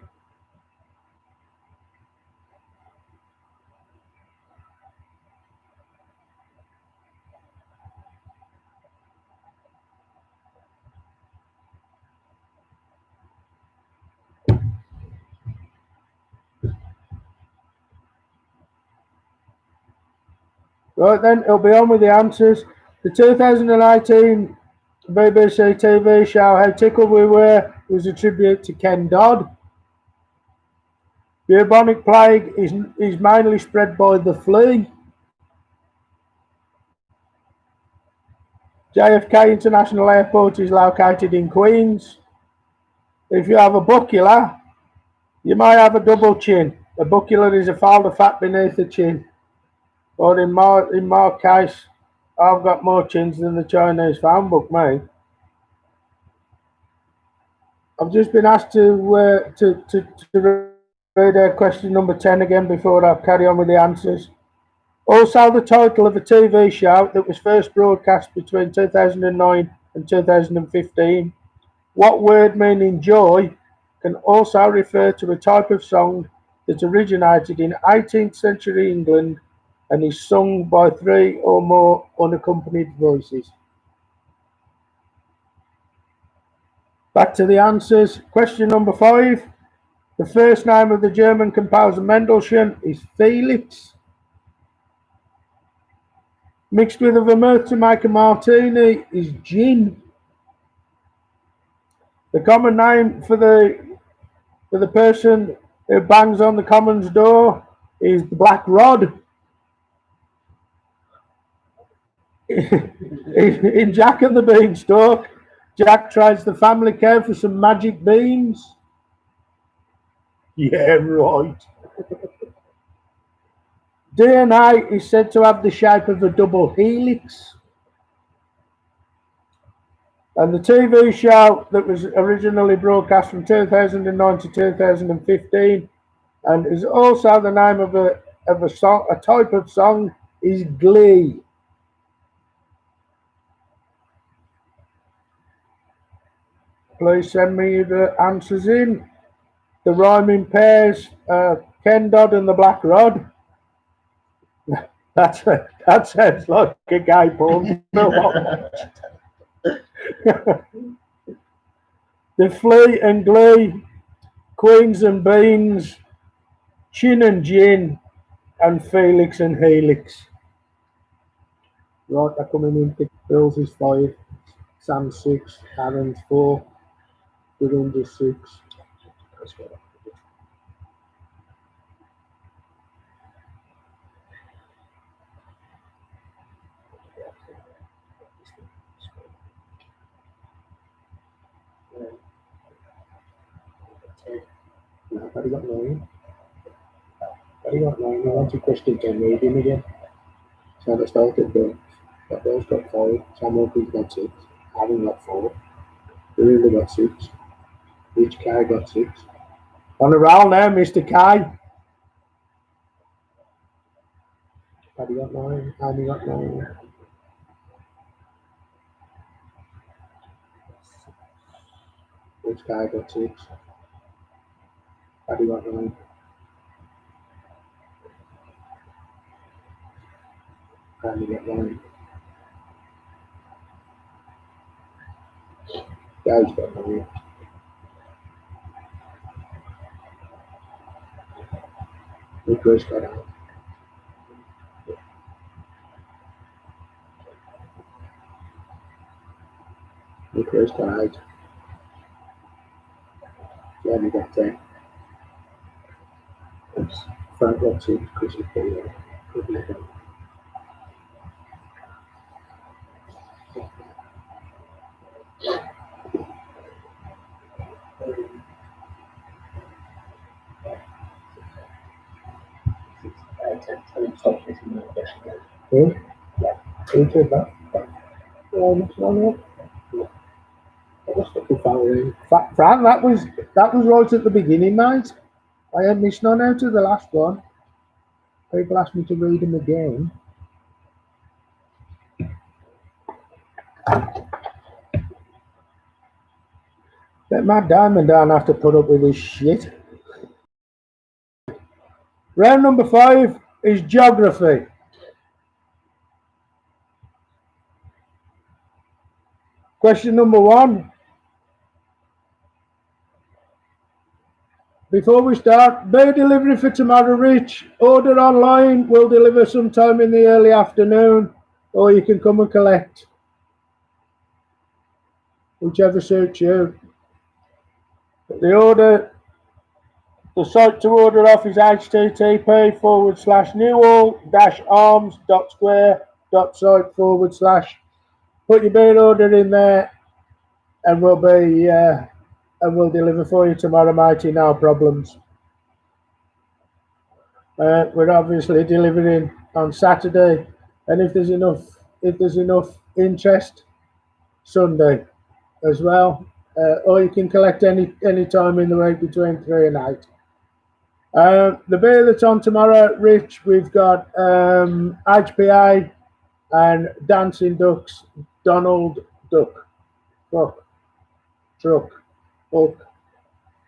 Right then, it'll be on with the answers. The 2018 BBC TV show How Tickled We Were was a tribute to Ken Dodd. The bubonic plague is mainly spread by the flea. JFK International Airport is located in Queens. If you have a buckula, you might have a double chin. A buckula is a fold of fat beneath the chin. Or in my case, I've got more chins than the Chinese phone book, mate. I've just been asked to read question number 10 again before I carry on with the answers. Also, the title of a TV show that was first broadcast between 2009 and 2015. What word meaning joy can also refer to a type of song that originated in 18th century England and is sung by three or more unaccompanied voices. Back to the answers. Question number 5. The first name of the German composer Mendelssohn is Felix. Mixed with a vermouth to make a martini is gin. The common name for the person who bangs on the common's door is the Black Rod. In Jack and the Beanstalk, Jack trades the family cow for some magic beans. Yeah, right. DNA is said to have the shape of a double helix. And the TV show that was originally broadcast from 2009 to 2015 and is also the name of a song, a type of song, is Glee. Please send me the answers in. The rhyming pairs, Ken Dodd and the Black Rod. That sounds like a gay porn film. The Flea and Glee, Queens and Beans, Chin and Gin, and Felix and Helix. Right, they're coming in. Bills is 5, Sam 6, Aaron's 4, Durunda's 6. No, I've already got 9. I've got 9. I want to question 10 reading again. So they started the Bill's got 5, Samuel got 6, Aaron got 4, Durunda got 6, Rich K got 6. On a roll now, Mr. K. Paddy got 9, Andy got 9. Rich K got 6. Paddy got 9. Andy got 9. Gary's got 9. Nicholas got 8. Nicholas got 8. Jeremy got 10. Frank got 6. Chris is 4. Good leg. Who? Yeah. Who did that? Next one up. Frank, that was right at the beginning, mate. I had missed none out of the last one. People asked me to read them again. Let Matt Diamond down have to put up with this shit. Round number 5 is geography. Question number 1. Before we start, beer delivery for tomorrow, Rich. Order online, we'll deliver sometime in the early afternoon, or you can come and collect. Whichever suits you. The site to order off is http://newhall-arms.square.site/. Put your beer order in there, and we'll deliver for you tomorrow, matey. No problems. We're obviously delivering on Saturday, and if there's enough interest, Sunday as well. Or you can collect any time in the week between 3 and 8. The beer that's on tomorrow, Rich, we've got HPA and Dancing Ducks, Donald Duck, Buck, Truck, Buck,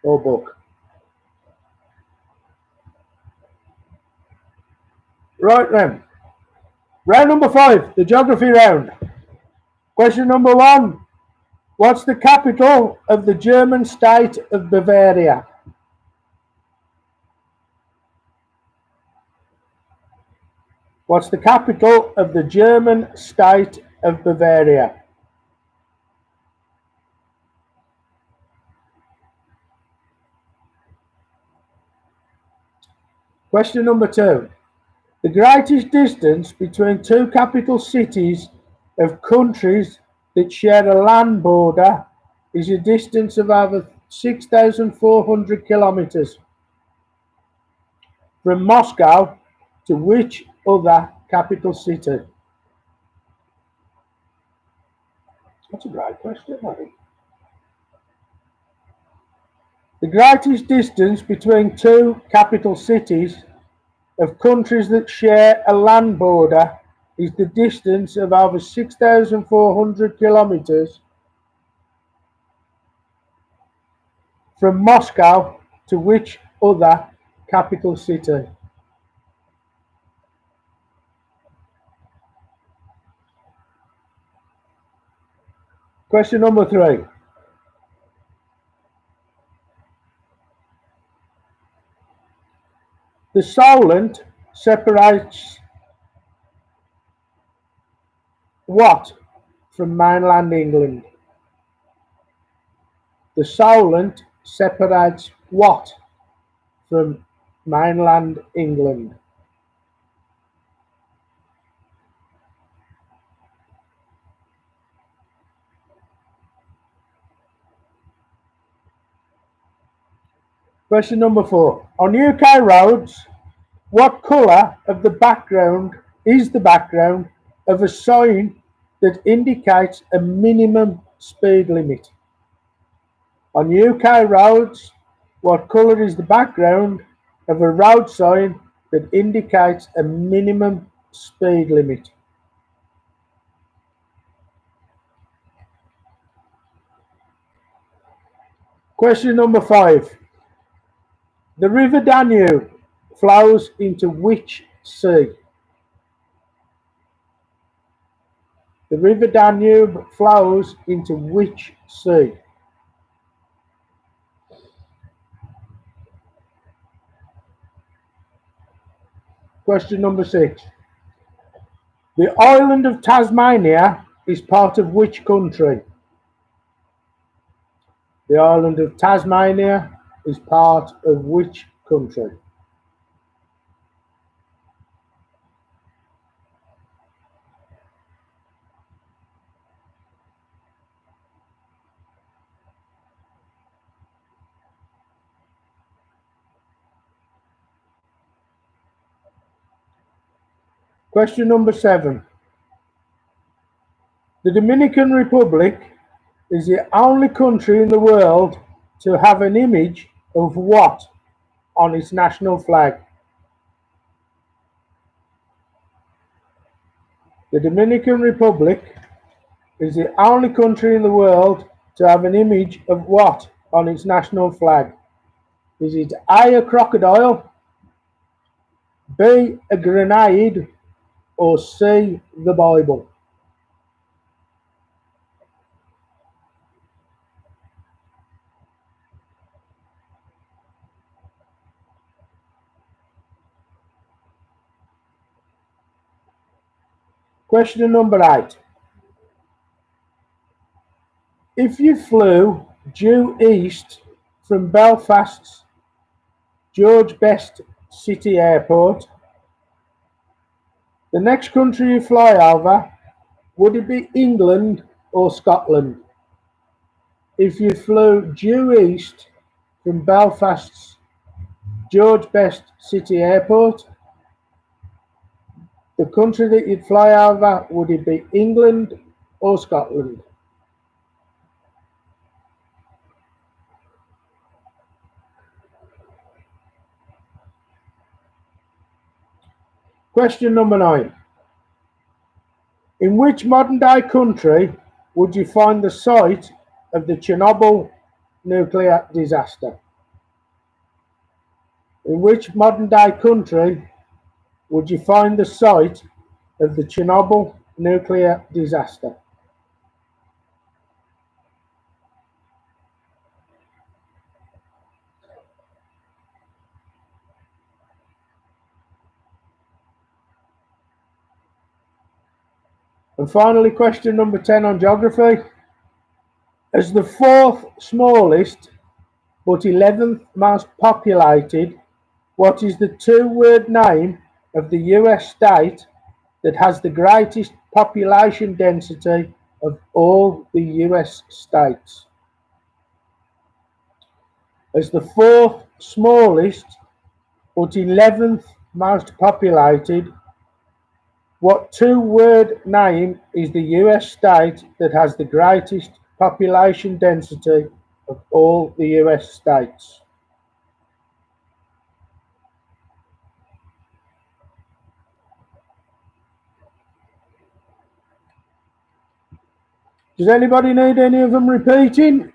or Buck. Right then, round number 5, the geography round. Question number 1, what's the capital of the German state of Bavaria? What's the capital of the German state of Bavaria? Question number 2. The greatest distance between two capital cities of countries that share a land border is a distance of over 6,400 kilometers. From Moscow to which other capital city? That's a great question, I think. The greatest distance between two capital cities of countries that share a land border is the distance of over 6,400 kilometers from Moscow to which other capital city? Question number 3. The Solent separates what from mainland England? The Solent separates what from mainland England? Question number 4. On UK roads, what colour of the background is the background of a sign that indicates a minimum speed limit? On UK roads, what colour is the background of a road sign that indicates a minimum speed limit? Question number 5. The River Danube flows into which sea? The River Danube flows into which sea? Question number 6. The island of Tasmania is part of which country? The island of Tasmania is part of which country? Question number 7. The Dominican Republic is the only country in the world to have an image of what on its national flag? The Dominican Republic is the only country in the world to have an image of what on its national flag? Is it A, a crocodile, B, a grenade, or C, the Bible? Question number 8. If you flew due east from Belfast's George Best City Airport, the next country you fly over, would it be England or Scotland? If you flew due east from Belfast's George Best City Airport, the country that you'd fly over, would it be England or Scotland? Question number 9. In which modern-day country would you find the site of the Chernobyl nuclear disaster? In which modern-day country would you find the site of the Chernobyl nuclear disaster? And finally, question number 10 on geography. As the 4th smallest but 11th most populated, what is the 2-word name of the US state that has the greatest population density of all the US states? As the 4th smallest but 11th most populated, what 2-word name is the US state that has the greatest population density of all the US states? Does anybody need any of them repeating?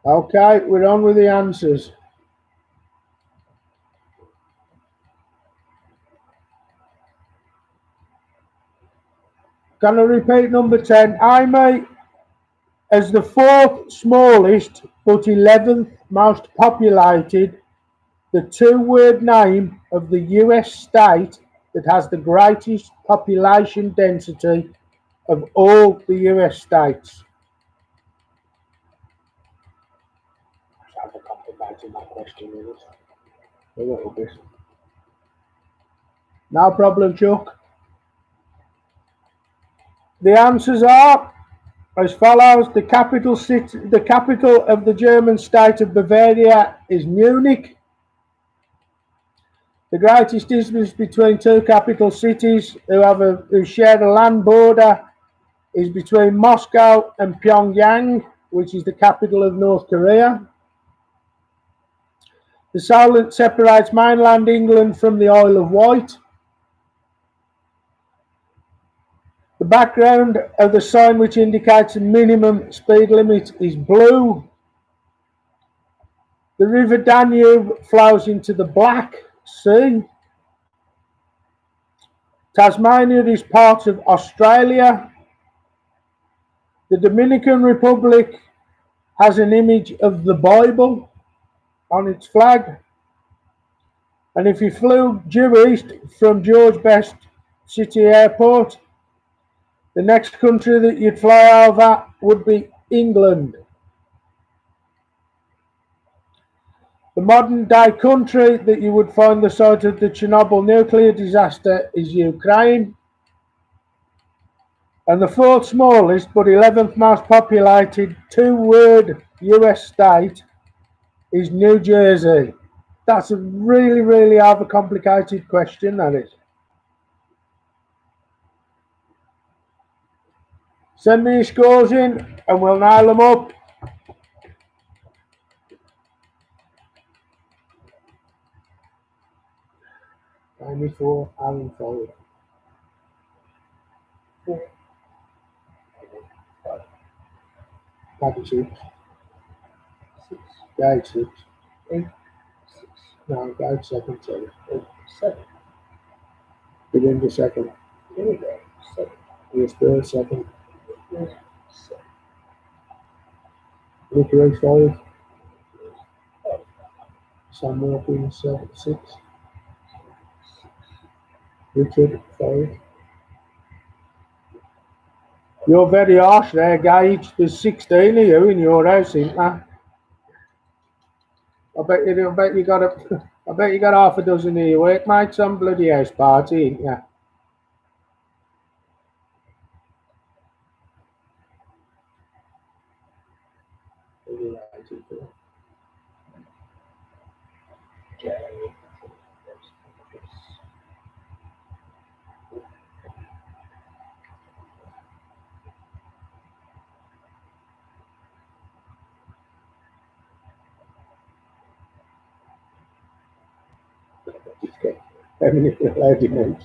Okay, we're on with the answers. Can I repeat number 10? Amy, as the 4th smallest but 11th most populated, the 2-word name of the US state that has the greatest population density of all the US states. I'm complicating that question with us. A little bit. No problem, Chuck. The answers are as follows. The capital of the German state of Bavaria is Munich. The greatest distance between two capital cities who share a land border is between Moscow and Pyongyang, which is the capital of North Korea. The zone that separates mainland England from the Isle of Wight. The background of the sign which indicates a minimum speed limit is blue. The River Danube flows into the Black Sea. Tasmania is part of Australia. The Dominican Republic has an image of the Bible on its flag. And if you flew due east from George Best City Airport, the next country that you'd fly over would be England. The modern day country that you would find the site of the Chernobyl nuclear disaster is Ukraine. And the 4th smallest but 11th most populated 2-word US state is New Jersey. That's a really, really overcomplicated question, that is. Send me your scores in and we'll nail them up. Amy 4, Alan 5. 4. Paddy 6. 6. Guide 6. 8. 6. No, guide 7. 7. 8. 7. Begin the second. Here we go. 7. Here's third, second. 7. Licorice 5. Sam Walking 6. Richard 5. You're very harsh there, Gage. There's 16 of you in your house, isn't there? I bet you got I bet you got half a dozen of your workmates on bloody house party, ain't ya? How many lady names?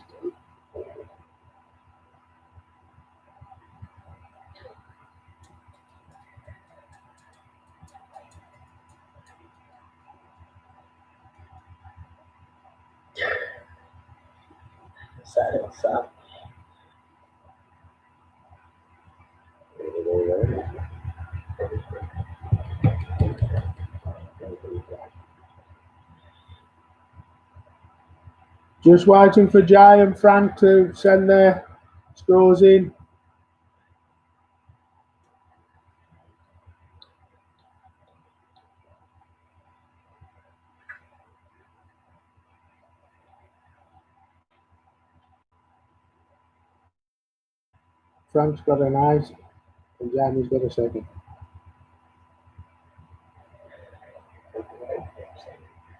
Just waiting for Jay and Frank to send their scores in. Frank's got an eyes and Jamie's got a second.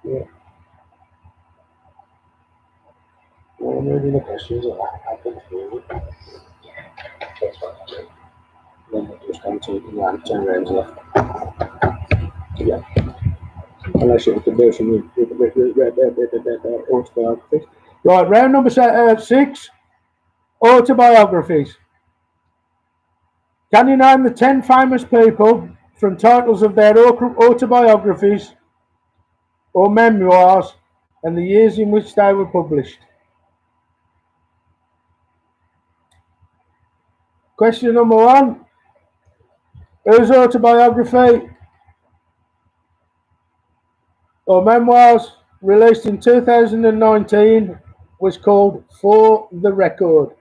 Yeah. Well, maybe the questions are that happened for you. Then we'll just come to the 10 rounds left. Yeah. Unless you can do some autobiographies. Right, round number 6. Autobiographies. Can you name the 10 famous people from titles of their autobiographies or memoirs and the years in which they were published? Question number 1. Whose autobiography or memoirs released in 2019 was called For the Record?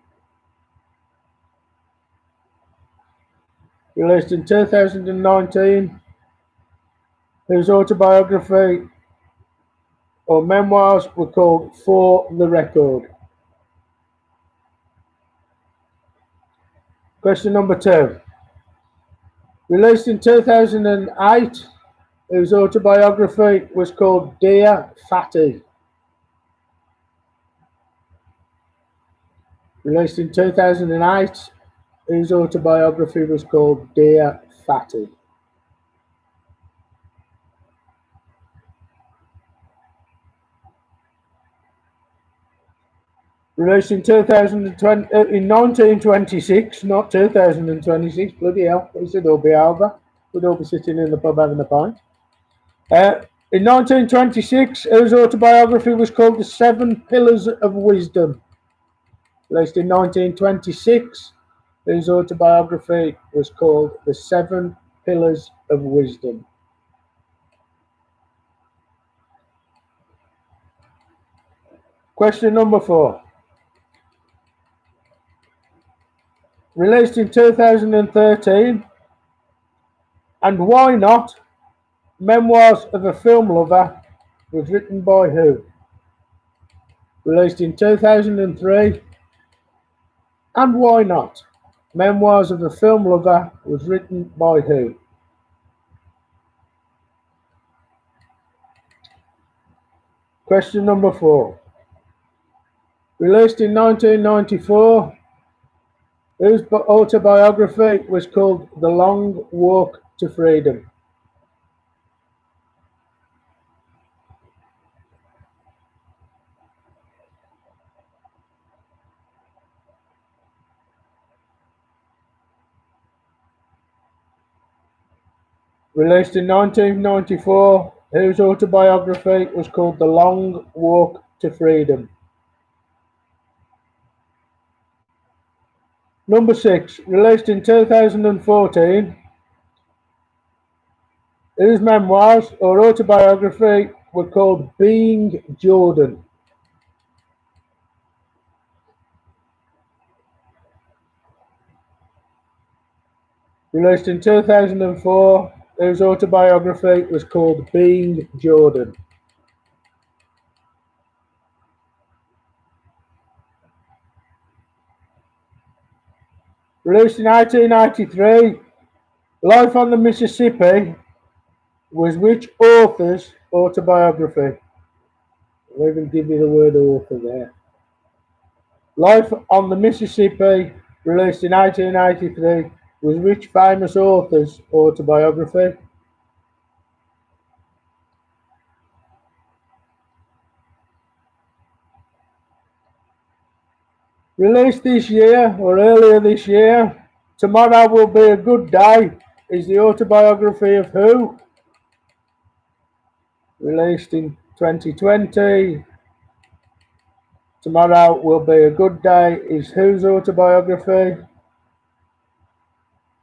Released in 2019, whose autobiography or memoirs were called For the Record? Question number 2. Released in 2008, whose autobiography was called Dear Fatty. Released in 2008, whose autobiography was called Dear Fatty. Released in 1926, not 2026. Bloody hell, he said it'll be over. We'd all be sitting in the pub having a pint. In 1926, whose autobiography was called The 7 Pillars of Wisdom. Released in 1926, whose autobiography was called The 7 Pillars of Wisdom. Question number 4. Released in 2013, and why not? Memoirs of a Film Lover was written by who? Released in 2003, and why not? Memoirs of a Film Lover was written by who? Question number 4. Released in 1994, whose autobiography was called The Long Walk to Freedom? Released in 1994, whose autobiography was called The Long Walk to Freedom? Number 6, released in 2014, whose memoirs or autobiography were called Being Jordan? Released in 2004, whose autobiography was called Being Jordan. Released in 1893, Life on the Mississippi was which author's autobiography? I'll even give you the word author there. Life on the Mississippi, released in 1883, was which famous author's autobiography? Released this year or earlier this year, Tomorrow Will Be a Good Day is the autobiography of who? Released in 2020, Tomorrow Will Be a Good Day is whose autobiography?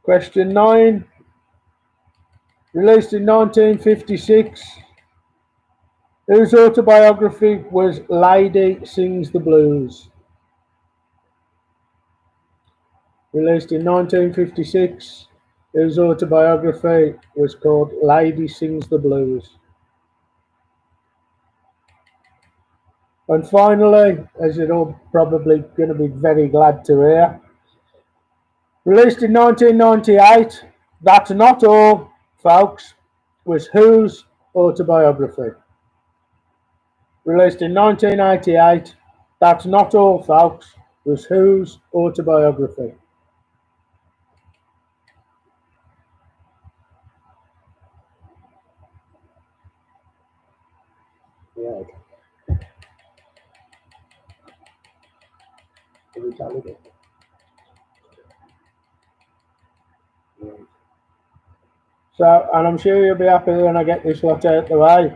Question 9. Released in 1956, whose autobiography was Lady Sings the Blues? Released in 1956, whose autobiography was called Lady Sings the Blues. And finally, as you're all probably going to be very glad to hear, released in 1998, That's Not All, folks, was whose autobiography? Released in 1988, That's Not All, folks, was whose autobiography? Right. So, and I'm sure you'll be happy when I get this lot out the way.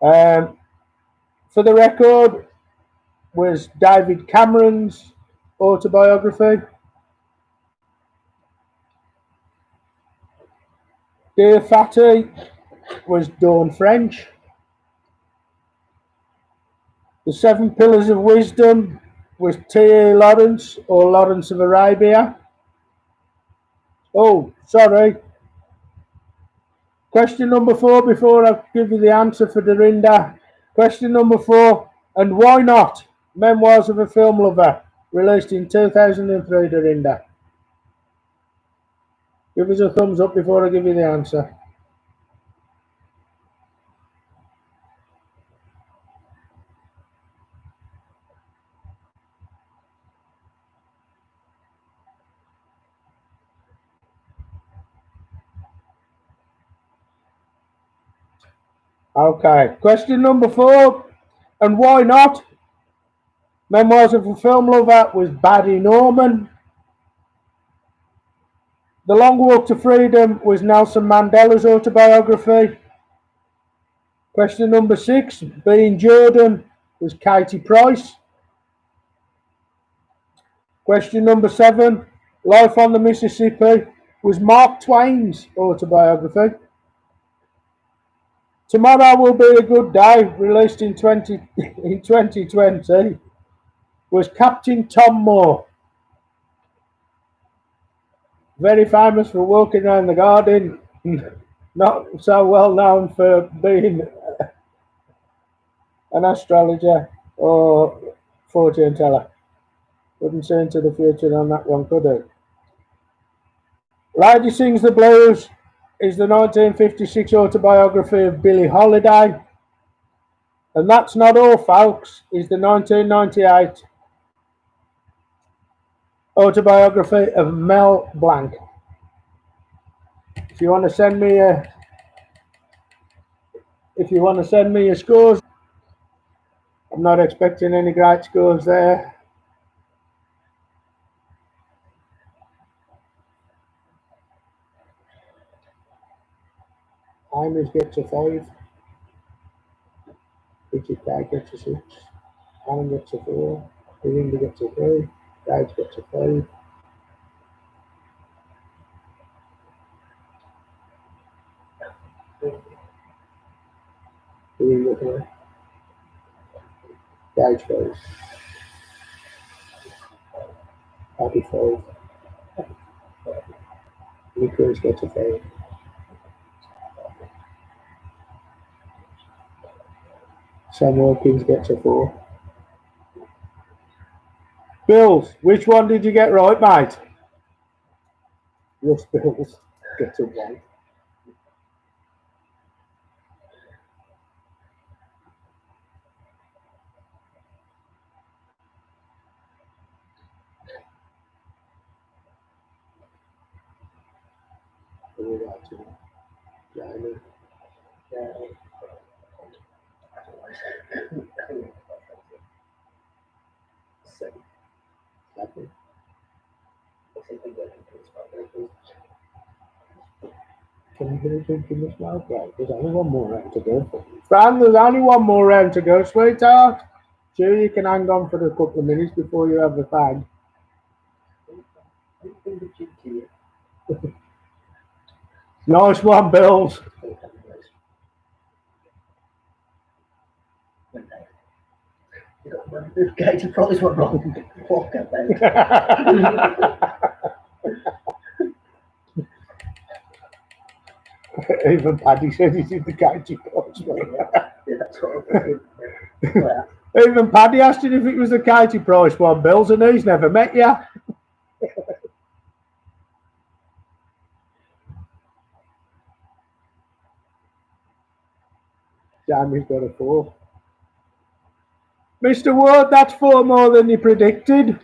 For the record, was David Cameron's autobiography. Dear Fatty was Dawn French. The Seven Pillars of Wisdom was T.A. Lawrence or Lawrence of Arabia. Oh, sorry. Question number 4 before I give you the answer for Dorinda. Question number 4, and why not? Memoirs of a Film Lover, released in 2003, Dorinda. Give us a thumbs up before I give you the answer. Okay, question number 4, and why not? Memoirs of a Film Lover was Barry Norman. The Long Walk to Freedom was Nelson Mandela's autobiography. Question number 6, Being Jordan was Katie Price. Question number 7, Life on the Mississippi was Mark Twain's autobiography. Tomorrow Will Be a Good Day, released in 2020, was Captain Tom Moore. Very famous for walking around the garden, not so well known for being an astrologer or fortune teller. Couldn't see into the future on that one, could he? Lady Sings the Blues is the 1956 autobiography of Billie Holiday. And That's Not All, folks, is the 1998 autobiography of Mel Blanc. If you want to send me your scores, I'm not expecting any great scores there. Amos gets a 5. Richard Guy gets a 6. Alan gets a 4. Belinda gets a 3. Dave gets a 5. Belinda 3. Dave 5. Abby 5. Nicholas gets a 5. Sam Wilkins gets a 4. Bills, which one did you get right, mate? Russ Bills gets a 1. Can you get a drink in this mouth? Right, there's only one more round to go. Fran, there's only one more round to go, sweetheart. Sure, you can hang on for a couple of minutes before you have the fag. Nice one, Bills. Katie probably went wrong. Walk out there. Even Paddy said he's in the Katie Price. Yeah, that's what I'm thinking. Even Paddy asked him if it was the Katie Price one, Bills, and he's never met you. Jamie's got a 4. Mr. Ward, that's 4 more than you predicted.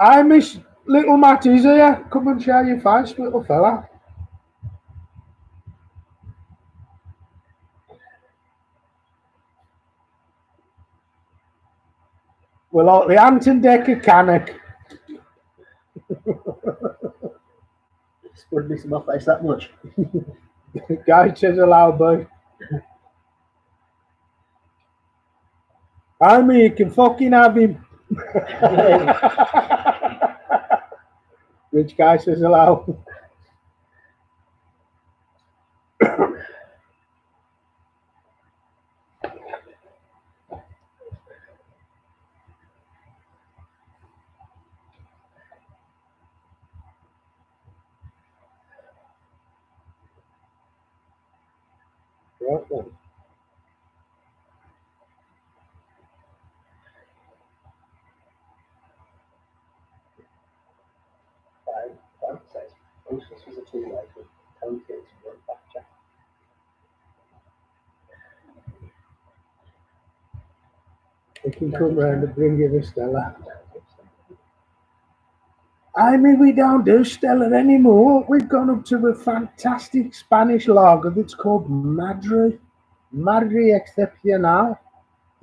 I miss little Matty's here. Come and show your face, little fella. We're like the Ant and Decker Cannock. Wouldn't miss my face that much. Guy says hello, boy. I mean, you can fucking have him. Rich guy says hello. Right then. Frank says, Bruce was a teenager with 10 kids and 1 back check. We can come round and bring you the Stella. I mean, we don't do Stella anymore. We've gone up to a fantastic Spanish lager that's called Madre Excepcional.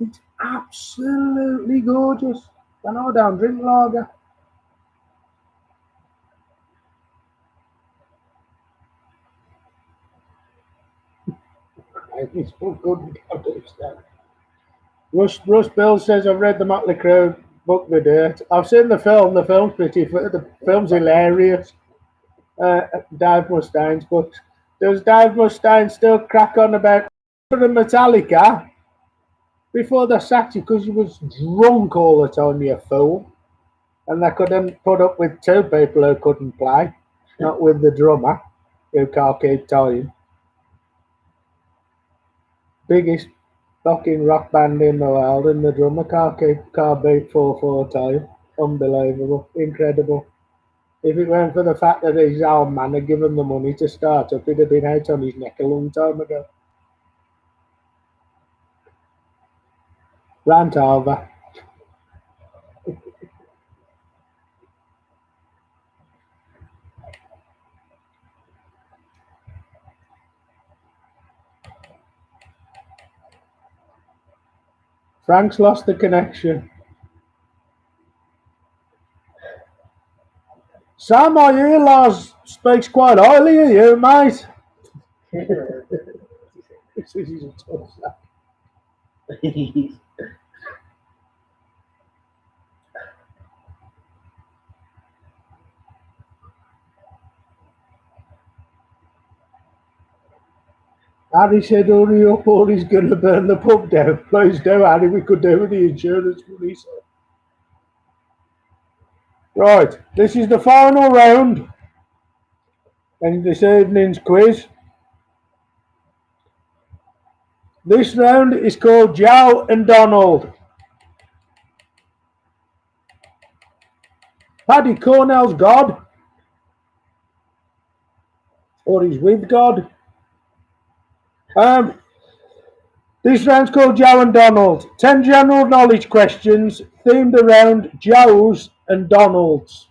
It's absolutely gorgeous. And I don't drink lager. It's so good we don't do Stella. Russ Bill says, I've read the Motley Crue book, The Dirt. I've seen the film. The film's hilarious. Dave Mustaine's books. Does Dave Mustaine still crack on about the Metallica before they sacked you because you was drunk all the time, you fool? And they couldn't put up with 2 people who couldn't play, not with the drummer who can't keep time. Biggest fucking rock band in the world, and the drummer can't beat 4/4 time. Unbelievable, incredible. If it weren't for the fact that his old man had given the money to start up, he'd have been out on his neck a long time ago. Rant over. Frank's lost the connection. Sam, I hear Lars speaks quite highly of you, mate. This is a tough sack. Harry said, hurry up or he's going to burn the pub down. Please do, Harry, we could do with the insurance money. So. Right, this is the final round in this evening's quiz. This round is called Joe and Donald. Paddy Cornell's God, or he's with God. This round's called Joe and Donald. 10 general knowledge questions themed around Joes and Donalds.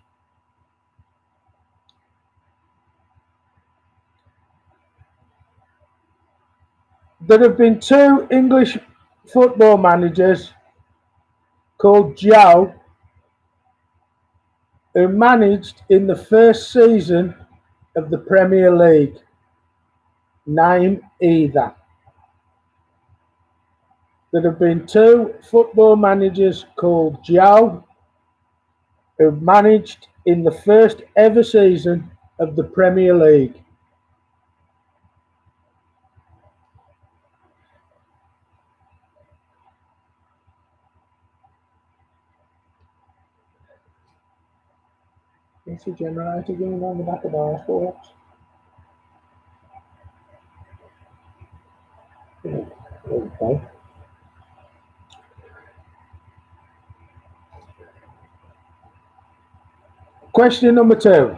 There have been 2 English football managers called Joe who managed in the first season of the Premier League. Name either. There have been 2 football managers called Joe who managed in the first ever season of the Premier League. Is a generator going on the back of our sports? Okay. Question number 2.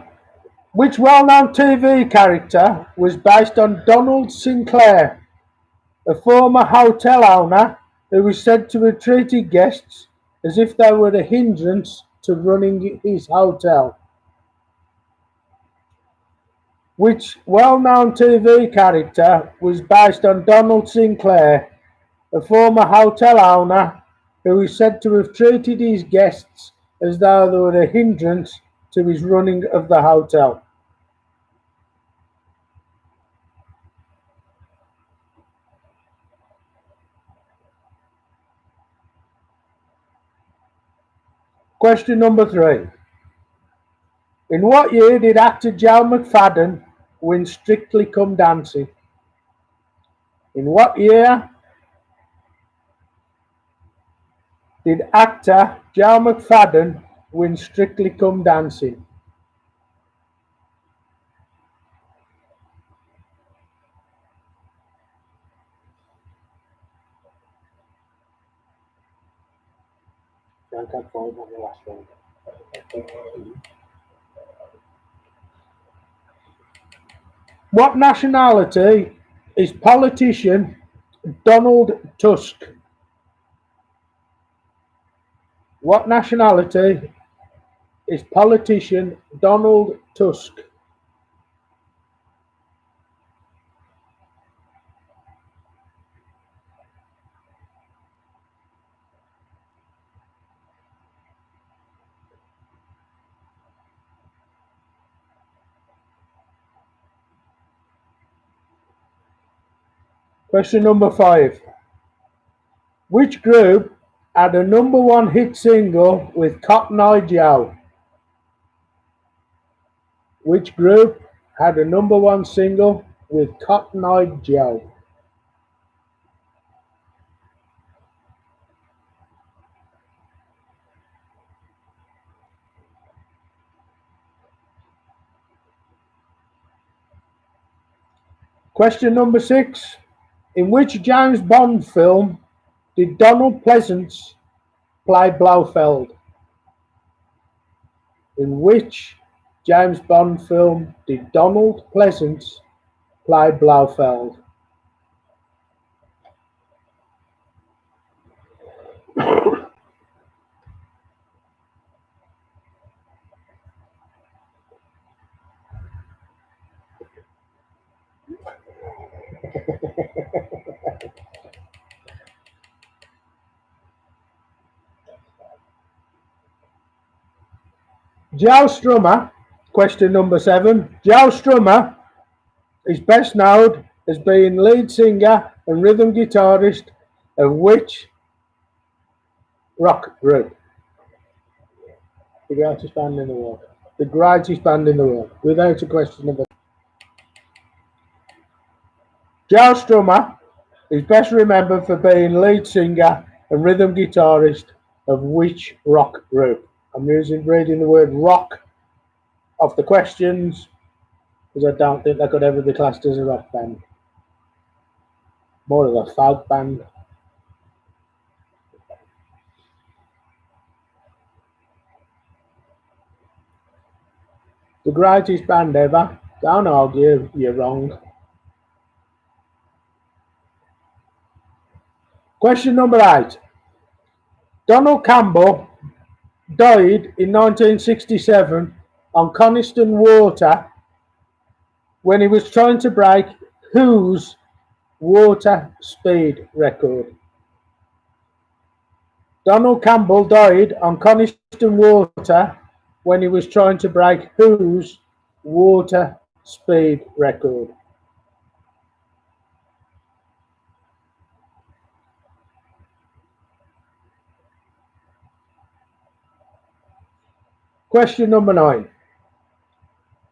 Which well-known TV character was based on Donald Sinclair, a former hotel owner who was said to have treated guests as if they were a hindrance to running his hotel? Which well-known TV character was based on Donald Sinclair, a former hotel owner who is said to have treated his guests as though they were a hindrance to his running of the hotel? Question number 3. In what year did actor Joe McFadden win Strictly Come Dancing? In what year did actor Joe McFadden win Strictly Come Dancing? Rank had 5 on the last round. What nationality is politician Donald Tusk? What nationality is politician Donald Tusk? Question number 5. Which group had a #1 hit single with Cotton Eye Joe? Which group had a #1 single with Cotton Eye Joe? Question number 6. In which James Bond film did Donald Pleasance play Blofeld? In which James Bond film did Donald Pleasance play Blofeld? Joe Strummer, question number 7. Joe Strummer is best known as being lead singer and rhythm guitarist of which rock group? The greatest band in the world. The greatest band in the world. Without a question of it. Joe Strummer is best remembered for being lead singer and rhythm guitarist of which rock group? I'm reading the word rock off the questions because I don't think they could ever be classed as a rock band. More of a folk band. The greatest band ever. Don't argue, you're wrong. Question number 8. Donald Campbell died in 1967 on Coniston Water when he was trying to break whose water speed record? Donald Campbell died on Coniston Water when he was trying to break whose water speed record? Question number 9.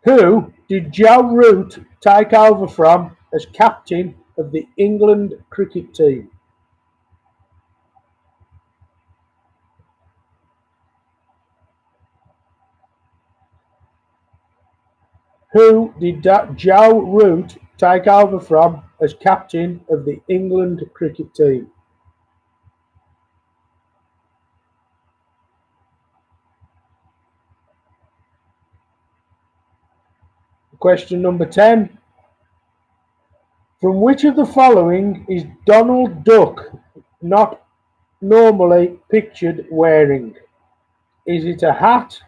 Who did Joe Root take over from as captain of the England cricket team? Who did Joe Root take over from as captain of the England cricket team? Question number 10. From which of the following is Donald Duck not normally pictured wearing? Is it a hat,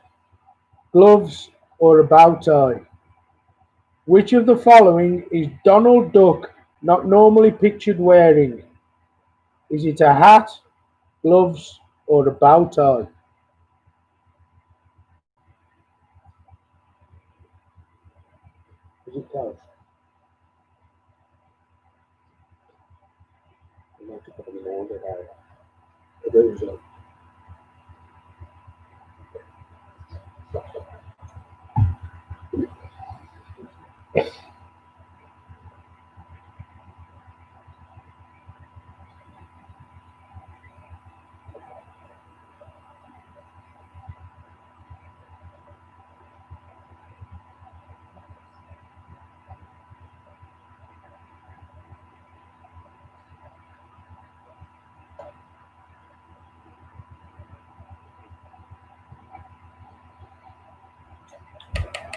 gloves, or a bow tie? Which of the following is Donald Duck not normally pictured wearing? Is it a hat, gloves, or a bow tie? Is it close? You have to put them in order there. The rules are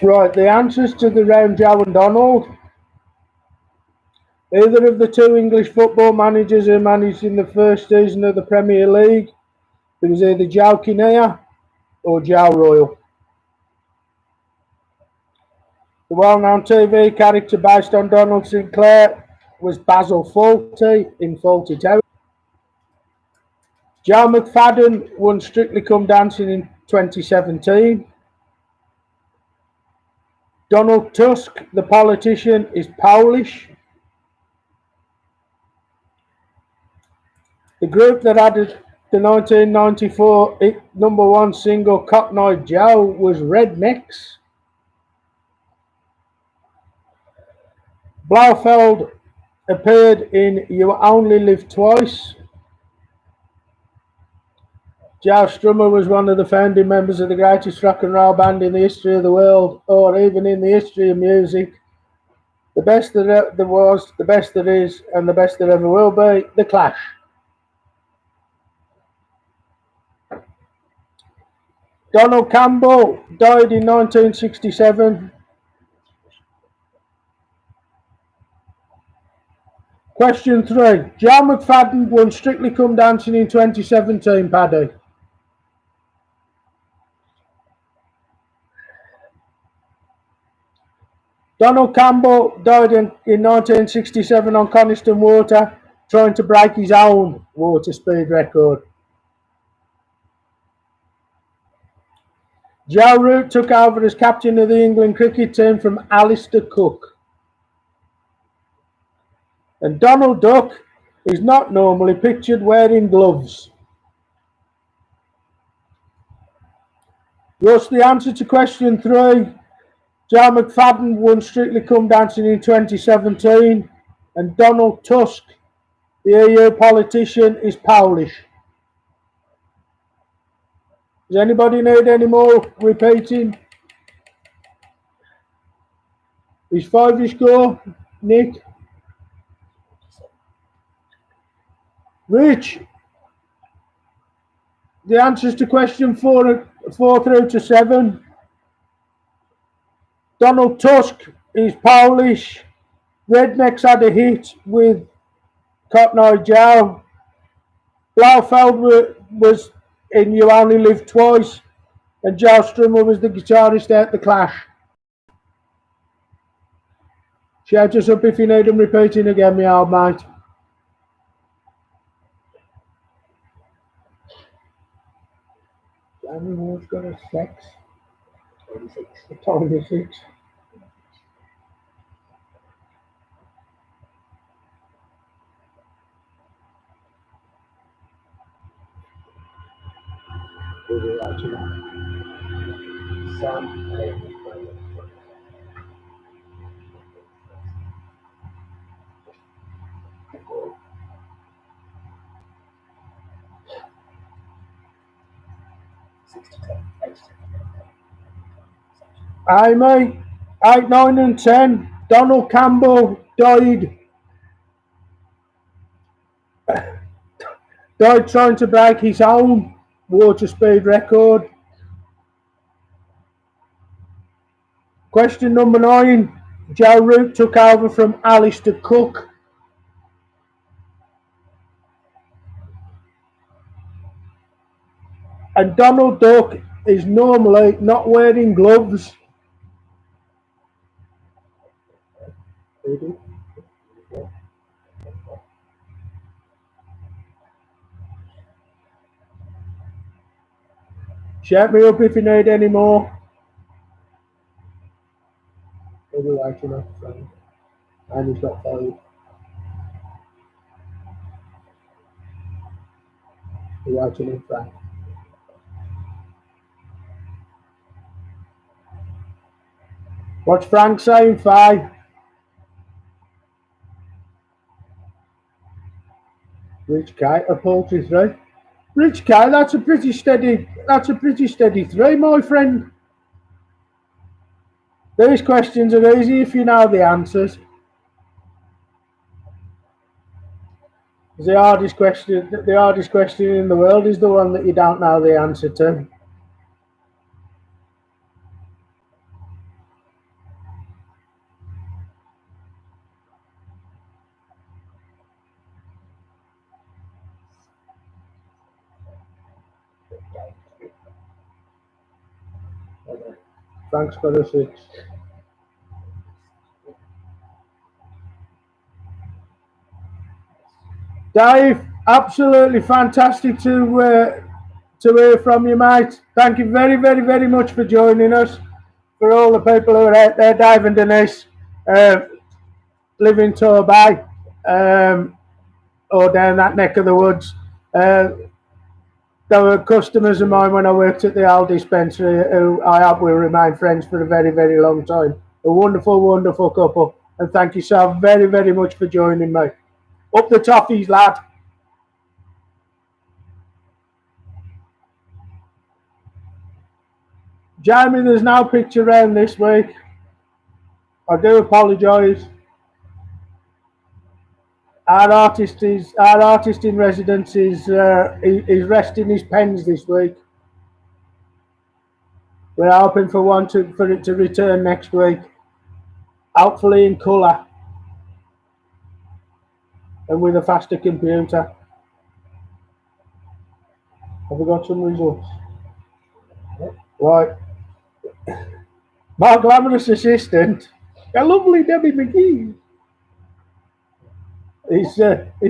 Right, the answers to the round, Joe and Donald. Either of the two English football managers who managed in the first season of the Premier League. It was either Joe Kinnear or Joe Royle. The well-known TV character based on Donald Sinclair was Basil Fawlty in Fawlty Towers. Joe McFadden won Strictly Come Dancing in 2017. Donald Tusk, the politician, is Polish. The group that added the 1994 number one single Cotton Eye Joe was Rednecks. Blofeld appeared in You Only Live Twice. Joe Strummer was one of the founding members of the greatest rock and roll band in the history of the world, or even in the history of music. The best that there was, the best that is, and the best that ever will be, The Clash. Donald Campbell died in 1967. Question 3. Joe McFadden won Strictly Come Dancing in 2017, Paddy. Donald Campbell died in 1967 on Coniston Water, trying to break his own water speed record. Joe Root took over as captain of the England cricket team from Alistair Cook. And Donald Duck is not normally pictured wearing gloves. What's the answer to question 3? Joe McFadden won Strictly Come Dancing in 2017. And Donald Tusk, the EU politician, is Polish. Does anybody need any more repeating? Is 5 your score, Nick? Rich, the answers to question 4 through to 7. Donald Tusk is Polish. Rednecks had a hit with Cotton Eye Joe. Blaufeld was in You Only Live Twice. And Joe Strummer was the guitarist at The Clash. Shout us up if you need them repeating again, my old mate. Danny Moore's got a 6. 26. 26. We'll be right to that. Sam, 8. Aye, mate. 8, 9, and 10. Donald Campbell died trying to break his own water speed record. Question number 9. Joe Root took over from Alistair Cook. And Donald Duck is normally not wearing gloves. Shout me up if you need any more. Maybe right enough. And he's got 5. He's writing in Frank. What's Frank saying? 5. Rich Kite, a poultry 3. Rich Kite, that's a pretty steady 3, my friend. These questions are easy if you know the answers. The hardest question in the world is the one that you don't know the answer to. Frank's got a 6. Dave, absolutely fantastic to hear from you, mate. Thank you very, very, very much for joining us. For all the people who are out there, Dave and Denise, live in Torbay, or down that neck of the woods. They were customers of mine when I worked at the old dispensary, who I hope will remain friends for a very, very long time. A wonderful, wonderful couple. And thank you so very, very much for joining me. Up the toffees, lad. Jamie, there's no picture round this week. I do apologise. Our artist in residence is resting his pens this week. We're hoping for it to return next week, hopefully in colour and with a faster computer. Have we got some results? Right. My glamorous assistant, a lovely Debbie McGee. He's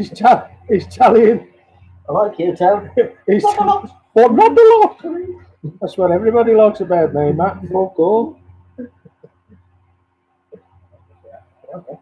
telling. I like you, Tom. He's not a lot. What, not a lot? That's what everybody likes about me, Matt. Fuck all. Okay.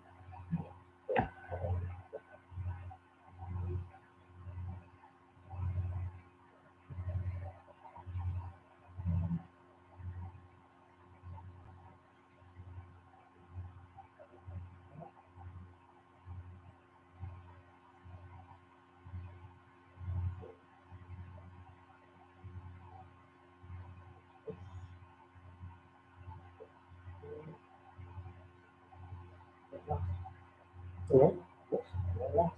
Yeah. Yes. Last.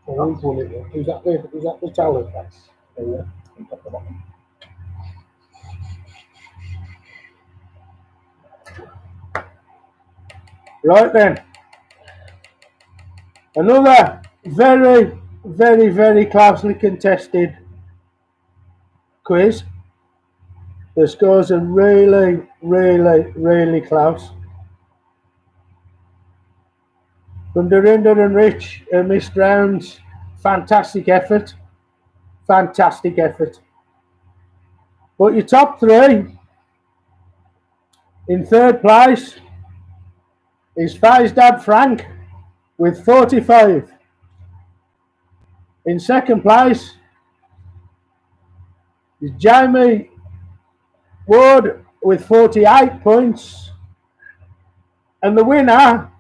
Who's won it? Who's that the talent? That's yeah. Top the bottom. Right then. Another very, very, very closely contested quiz. The scores are really, really, really close. From Dorinda and Rich and missed rounds. Fantastic effort. Fantastic effort. But your top three, in third place, is Faisdad Frank with 45. In second place is Jamie Ward with 48 points. And the winner,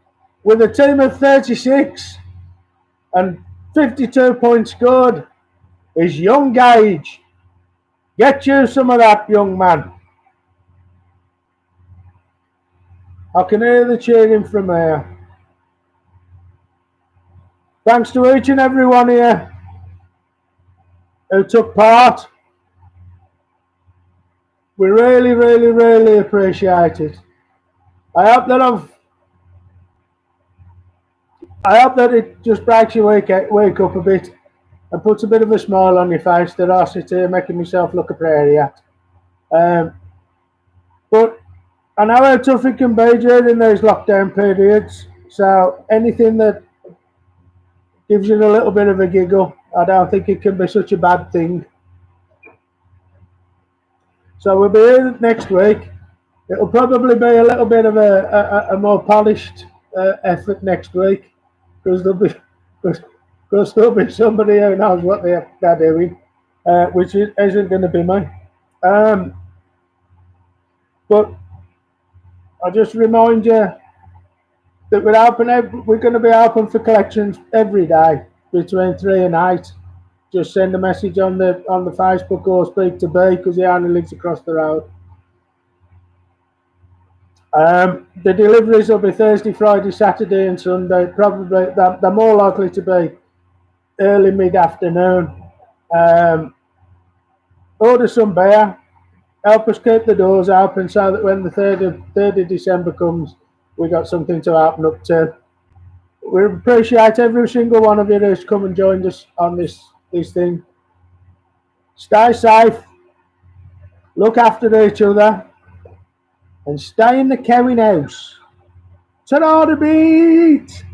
with a team of 36 and 52 points scored, is Young Gage. Get you some of that, young man. I can hear the cheering from here. Thanks to each and every one here who took part. We really, really, really appreciate it. I hope that it just breaks your wake up a bit and puts a bit of a smile on your face that I sit here making myself look a prairie at. But I know how tough it can be during those lockdown periods, so anything that gives you a little bit of a giggle, I don't think it can be such a bad thing. So we'll be here next week. It'll probably be a little bit of a more polished effort next week, because there'll be somebody who knows what they're doing, which isn't going to be me. But I'll just remind you that we're going to be open for collections every day between 3 and 8. Just send a message on the Facebook or speak to B, because he only lives across the road. The deliveries will be Thursday, Friday, Saturday and Sunday. Probably they're more likely to be early mid-afternoon. Order some beer. Help us keep the doors open so that when the 3rd of December comes, we got something to open up to. We appreciate every single one of you who's come and joined us on this thing. Stay safe, look after each other, and stay in the cowing house. Ta-da, the beat!